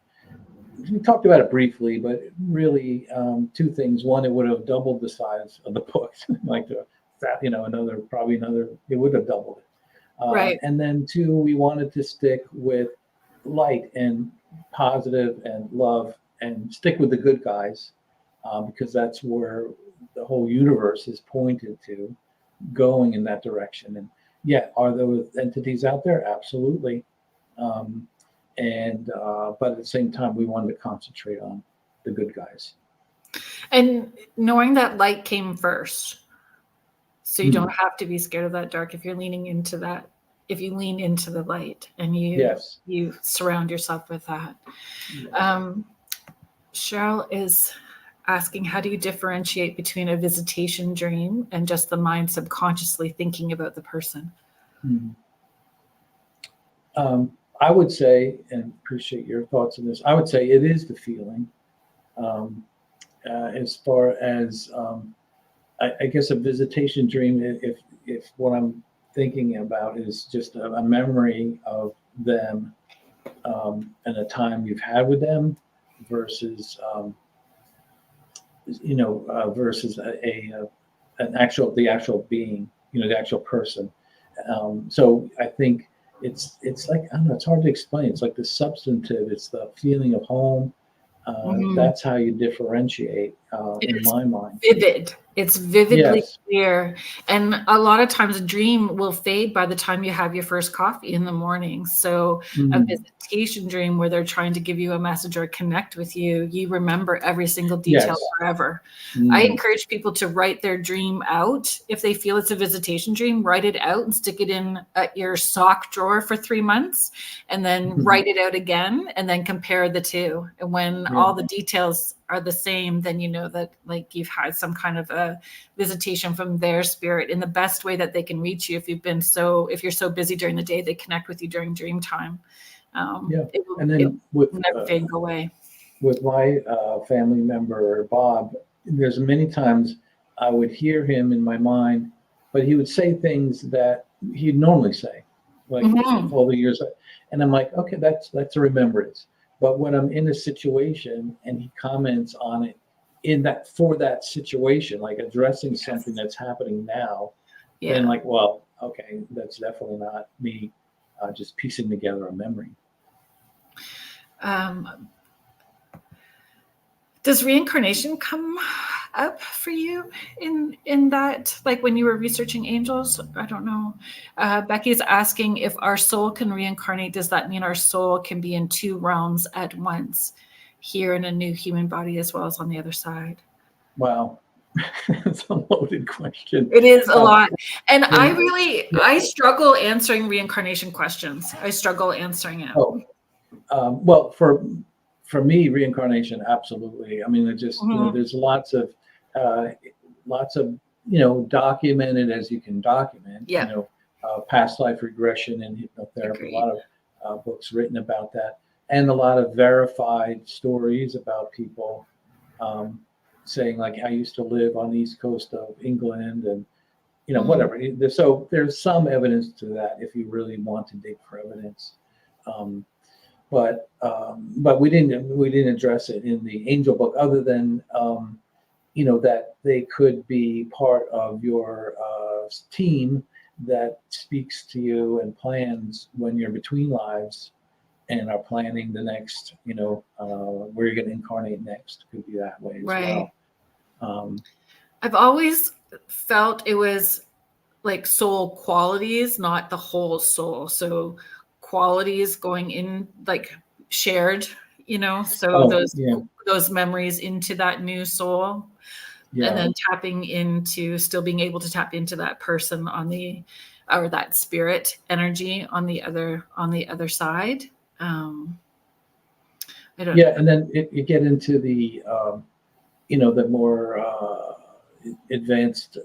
we talked about it briefly, but really two things. One, it would have doubled the size of the book, it would have doubled it. Right. And then two, we wanted to stick with light and positive and love and stick with the good guys, because that's where the whole universe is pointed to, going in that direction. yeah, are those entities out there? Absolutely. Um, but at the same time, we wanted to concentrate on the good guys. And knowing that light came first, so you Hmm. don't have to be scared of that dark if you're leaning into that. If you lean into the light and Yes. you surround yourself with that. Yes. Cheryl is asking, how do you differentiate between a visitation dream and just the mind subconsciously thinking about the person? Hmm. I would say, and appreciate your thoughts on this, I would say it is the feeling. As far as, I guess a visitation dream, if what I'm thinking about is just a memory of them and a time you've had with them versus, versus the actual being, the actual person. So I think it's like, I don't know, it's hard to explain. It's like the substantive, it's the feeling of home. That's how you differentiate in my mind. Vivid. It's vividly Yes. clear. And a lot of times a dream will fade by the time you have your first coffee in the morning. So a Mhm. visitation dream where they're trying to give you a message or connect with you, you remember every single detail Yes. forever. I Mm. encourage people to write their dream out. If they feel it's a visitation dream, write it out and stick it in your sock drawer for 3 months, and then write it out again, and then compare the two. And when Yeah. all the details are the same, then you know that like you've had some kind of a visitation from their spirit in the best way that they can reach you. If you're so busy during the day, they connect with you during dream time. Yeah. It And will then never fade away. with my family member Bob, there's many times I would hear him in my mind, but he would say things that he'd normally say, like Mhm. all the years, and I'm like, okay, that's a remembrance. But when I'm in a situation and he comments on it for that situation, like addressing something that's happening now, then Yeah. like, well, okay, that's definitely not me just piecing together a memory. Does reincarnation come up for you in that, like when you were researching angels? I don't know. Becky's asking, if our soul can reincarnate, does that mean our soul can be in two realms at once, here in a new human body as well as on the other side? Wow, it's a loaded question. It is a lot. And Yeah. I struggle answering reincarnation questions. I struggle answering it. Oh, well, for me, reincarnation, absolutely. I mean, it just there's uh, lots of documented as you can document. Yeah, Past life regression and hypnotherapy. A agreed. lot of books written about that, and a lot of verified stories about people um, saying like, I used to live on the east coast of England, and whatever. So there's some evidence to that if you really want to dig for evidence. Um, but we didn't address it in the angel book, other than that they could be part of your team that speaks to you and plans when you're between lives and are planning the next, where you're going to incarnate next. Could be that way as Right. well. Um, I've always felt it was like soul qualities, not the whole soul. So qualities going in, like shared, so oh yeah, those memories into that new soul, and yeah, then still being able to tap into that person or that spirit energy on the other side. I don't yeah. And then you get into the more advanced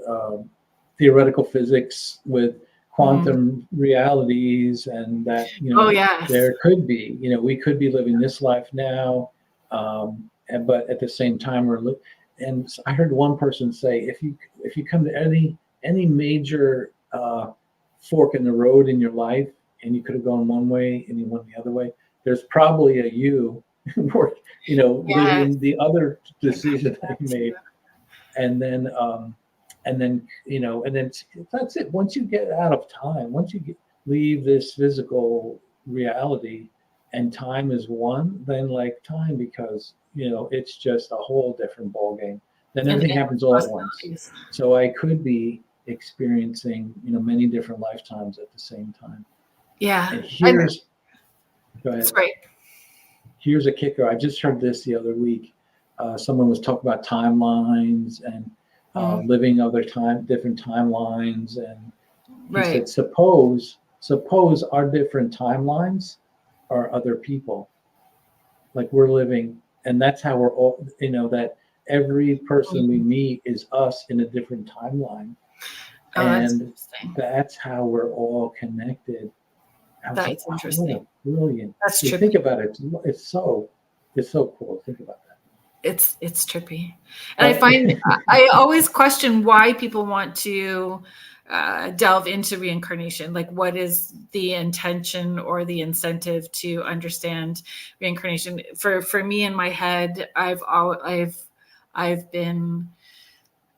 theoretical physics with Mhm. quantum realities, and that Oh yes. there could be, we could be living this life now, but at the same time and I heard one person say, if you come to any major fork in the road in your life, and you could have gone one way and you went the other way, there's probably a you Yes. living the other I've heard decision that you that too. made. And then that's it. Once you get out of time, once leave this physical reality, and time is one, then like time, because it's just a whole different ball game. Then And everything endless happens all at once. possibilities. So I could be experiencing, many different lifetimes at the same time. Yeah. And I'm go ahead. sorry. Here's a kicker. I just heard this the other week. Someone was talking about timelines and living different timelines, and he Right. said, suppose our different timelines are other people, like we're living, and that's how we're all, that every person we meet is us in a different timeline, Oh, that's and interesting. that's how we're all connected. I was That's like, wow, interesting. what a brilliant. That's You trippy. think about it, it's so cool. Think about that. It's trippy. And I find I always question why people want to delve into reincarnation. Like, what is the intention or the incentive to understand reincarnation? For me, in my head, I've been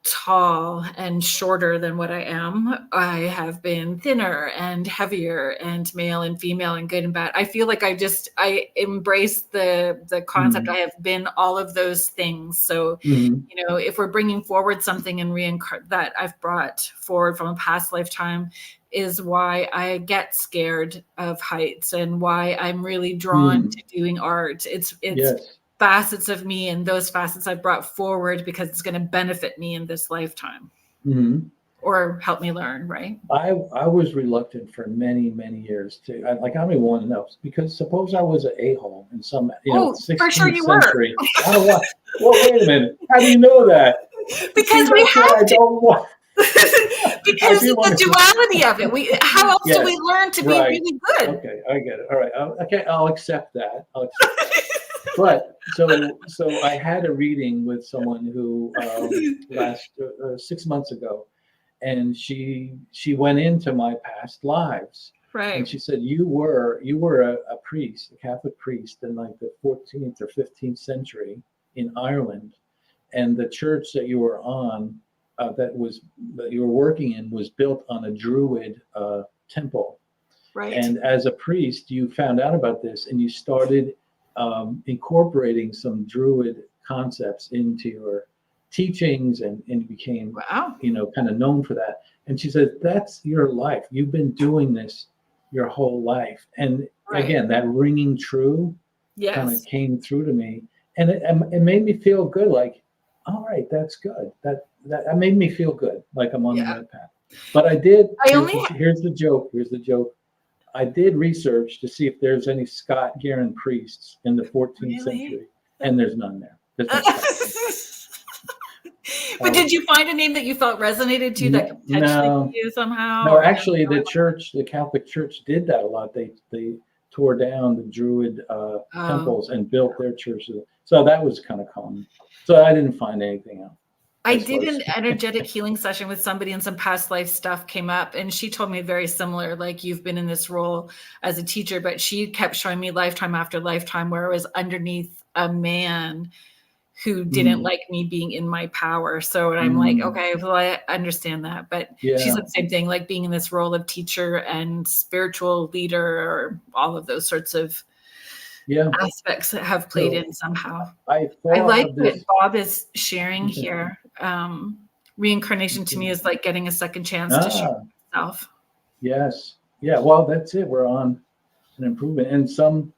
tall and shorter than what I am. I have been thinner and heavier and male and female and good and bad. I feel like I embrace the concept. I have been all of those things. So, if we're bringing forward something in that I've brought forward from a past lifetime, is why I get scared of heights and why I'm really drawn to doing art. It's Yes. facets of me, and those facets I've brought forward because it's going to benefit me in this lifetime or help me learn. Right. I was reluctant for many, many years to, I don't even want to know, because suppose I was an a-hole in some, 16th for sure you century. I don't want, well, wait a minute. How do you know that? Because we have to. Don't want. Because of the duality of it. How else do we learn to be really good? Okay, I get it. All right. Okay, I'll accept that. But so I had a reading with someone who last 6 months ago, and she went into my past lives. Right. And she said, you were a priest, a Catholic priest in like the 14th or 15th century in Ireland, and the church that you were on, that you were working in, was built on a Druid temple. Right. And as a priest, you found out about this, and you started incorporating some Druid concepts into your teachings, and became, kind of known for that. And she said, that's your life. You've been doing this your whole life. And again, that ringing true kind of came through to me, and it made me feel good. Like, all right, that's good. That made me feel good. Like I'm on the right path. But I did. Here's the joke. I did research to see if there's any Guerin priests in the 14th century, and there's none there. There's no But did you find a name that you felt resonated to that could potentially be you somehow? No, actually, the Catholic Church did that a lot. They tore down the Druid temples and built their churches. So that was kind of common. So I didn't find anything else. I did an energetic healing session with somebody, and some past life stuff came up, and she told me very similar, like, you've been in this role as a teacher, but she kept showing me lifetime after lifetime where I was underneath a man who didn't like me being in my power. So, and I'm like, okay, well, I understand that. But she said the same thing, like being in this role of teacher and spiritual leader, or all of those sorts of aspects that have played in somehow. I like what Bob is sharing here. Reincarnation to me is like getting a second chance to show yourself. Yes. Yeah. Well, that's it. We're on an improvement. And some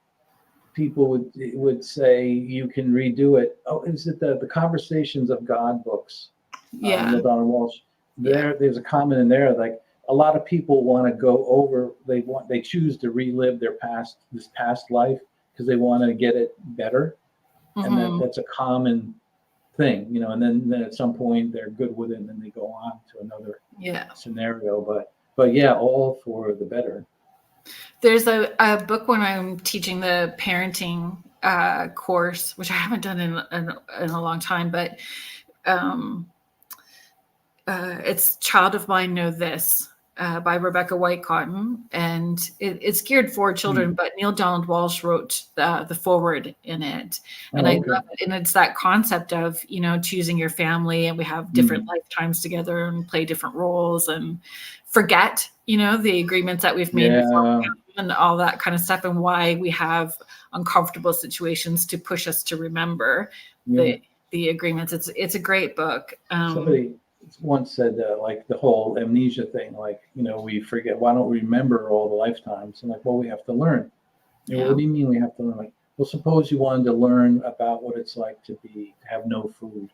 people would say you can redo it. Oh, is it the Conversations of God books? Neil Donald Walsh. There's a comment in there, like, a lot of people want to go over. They choose to relive this past life because they want to get it better, and that's a common thing, and then at some point they're good with it, and then they go on to another scenario. But yeah, all for the better. There's a book when I'm teaching the parenting course, which I haven't done in a long time, but it's Child of Mine Know This by Rebecca White-Cotton, and it's geared for children, but Neil Donald Walsh wrote the foreword in it, and I love it. And it's that concept of, choosing your family, and we have different lifetimes together and play different roles and forget, the agreements that we've made before, and all that kind of stuff, and why we have uncomfortable situations to push us to remember the agreements. It's a great book. once said like the whole amnesia thing, like, we forget. Why don't we remember all the lifetimes? And like, well, we have to learn. What do you mean we have to learn? Like, well, suppose you wanted to learn about what it's like to have no food.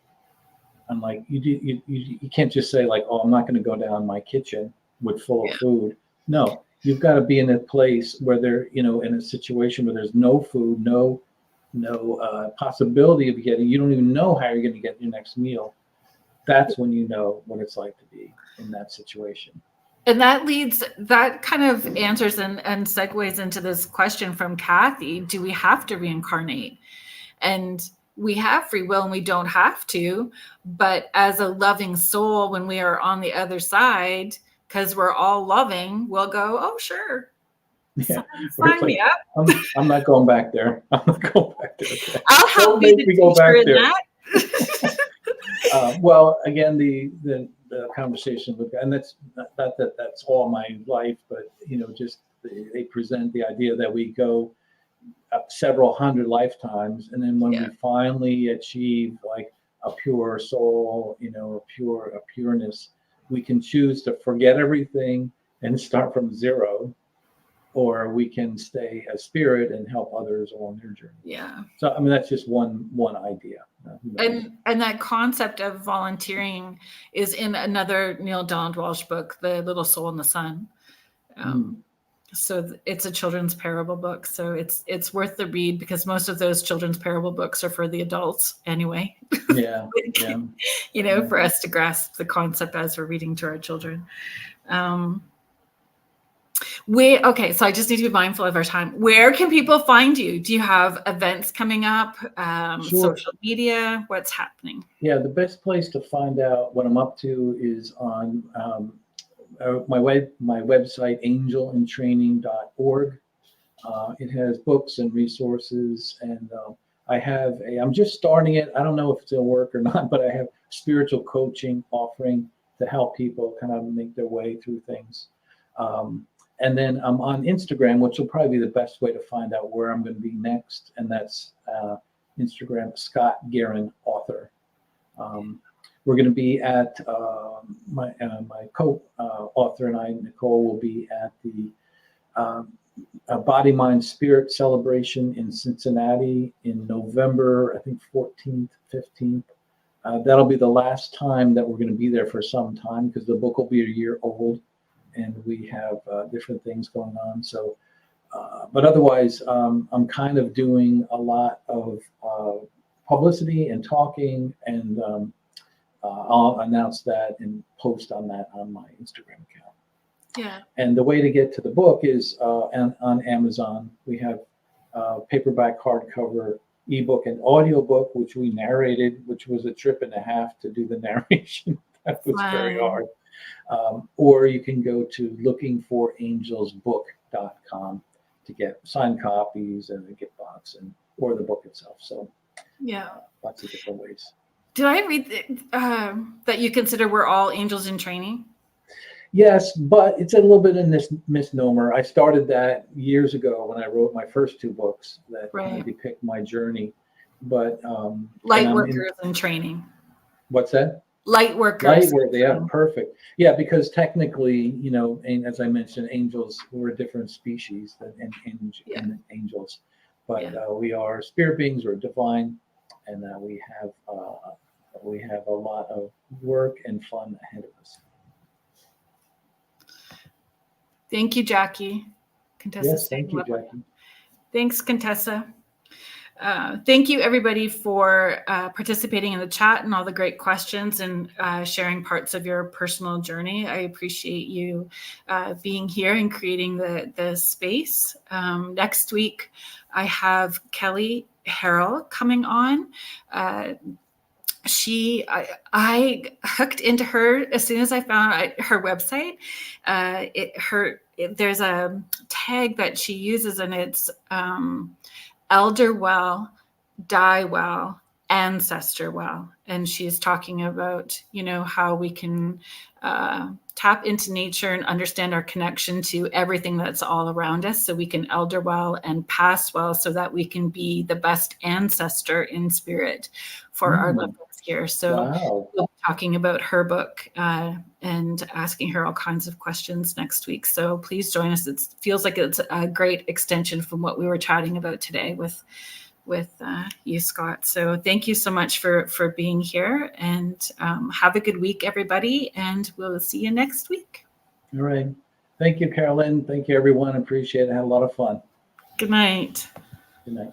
And like, you can't just say like, oh, I'm not going to go down my kitchen with full of food. No, you've got to be in a place where in a situation where there's no food, no possibility of getting, you don't even know how you're going to get your next meal. That's when you know what it's like to be in that situation. And that kind of answers and segues into this question from Kathy. Do we have to reincarnate? And we have free will and we don't have to, but as a loving soul, when we are on the other side, because we're all loving, we'll go, oh, sure. Yeah. Sign me up. I'm not going back there. I'm not going back there. Okay. I'll help you to go back in there. Well, again, the conversation with, and that's all my life, but just they present the idea that we go several hundred lifetimes, and then when we finally achieve like a pure soul, a pureness, we can choose to forget everything and start from zero, or we can stay as spirit and help others along their journey. Yeah. So I mean, that's just one idea. And that concept of volunteering is in another Neil Donald Walsh book, The Little Soul in the Sun. So it's a children's parable book. So it's worth the read, because most of those children's parable books are for the adults anyway. Yeah. For us to grasp the concept as we're reading to our children. Okay, so I just need to be mindful of our time. Where can people find you? Do you have events coming up? Sure. Social media? What's happening? Yeah, the best place to find out what I'm up to is on my website, angelintraining.org. It has books and resources, and I'm just starting it. I don't know if it's going to work or not, but I have spiritual coaching offering to help people kind of make their way through things. And then I'm on Instagram, which will probably be the best way to find out where I'm going to be next. And that's Instagram, Scott Guerin, author. We're going to be at my co-author and I, Nichole, will be at the Body, Mind, Spirit celebration in Cincinnati in November, I think 14th, 15th. That'll be the last time that we're going to be there for some time, because the book will be a year old. And we have different things going on. So, but otherwise, I'm kind of doing a lot of publicity and talking, and I'll announce that and post on that on my Instagram account. Yeah. And the way to get to the book is on Amazon. We have paperback, hardcover, ebook, and audiobook, which we narrated, which was a trip and a half to do the narration. That was very hard. Or you can go to lookingforangelsbook.com to get signed copies and a gift box, or the book itself. So lots of different ways. Did I read that you consider we're all angels in training? Yes, but it's a little bit in this misnomer. I started that years ago when I wrote my first two books that depict my journey. But light workers in training. What's that? Light workers. Yeah, perfect. Yeah, because technically, as I mentioned, angels, we're a different species than angels, but we are spirit beings, we're divine, and we have a lot of work and fun ahead of us. Thank you, Jackie. Contessa. Yes, thank you, Jackie. Thanks, Contessa. Thank you, everybody, for participating in the chat and all the great questions and sharing parts of your personal journey. I appreciate you being here and creating the space. Next week, I have Kelly Harrell coming on. I hooked into her as soon as I found her website. There's a tag that she uses, and it's elder well, die well, ancestor well. And she's talking about, how we can tap into nature and understand our connection to everything that's all around us, so we can elder well and pass well, so that we can be the best ancestor in spirit for our loved ones here. So Wow. we'll be talking about her book and asking her all kinds of questions next week. So please join us. It feels like it's a great extension from what we were chatting about today with you, Scott. So thank you so much for being here, and have a good week, everybody. And we'll see you next week. All right. Thank you, Carolyn. Thank you, everyone. Appreciate it. Had a lot of fun. Good night. Good night.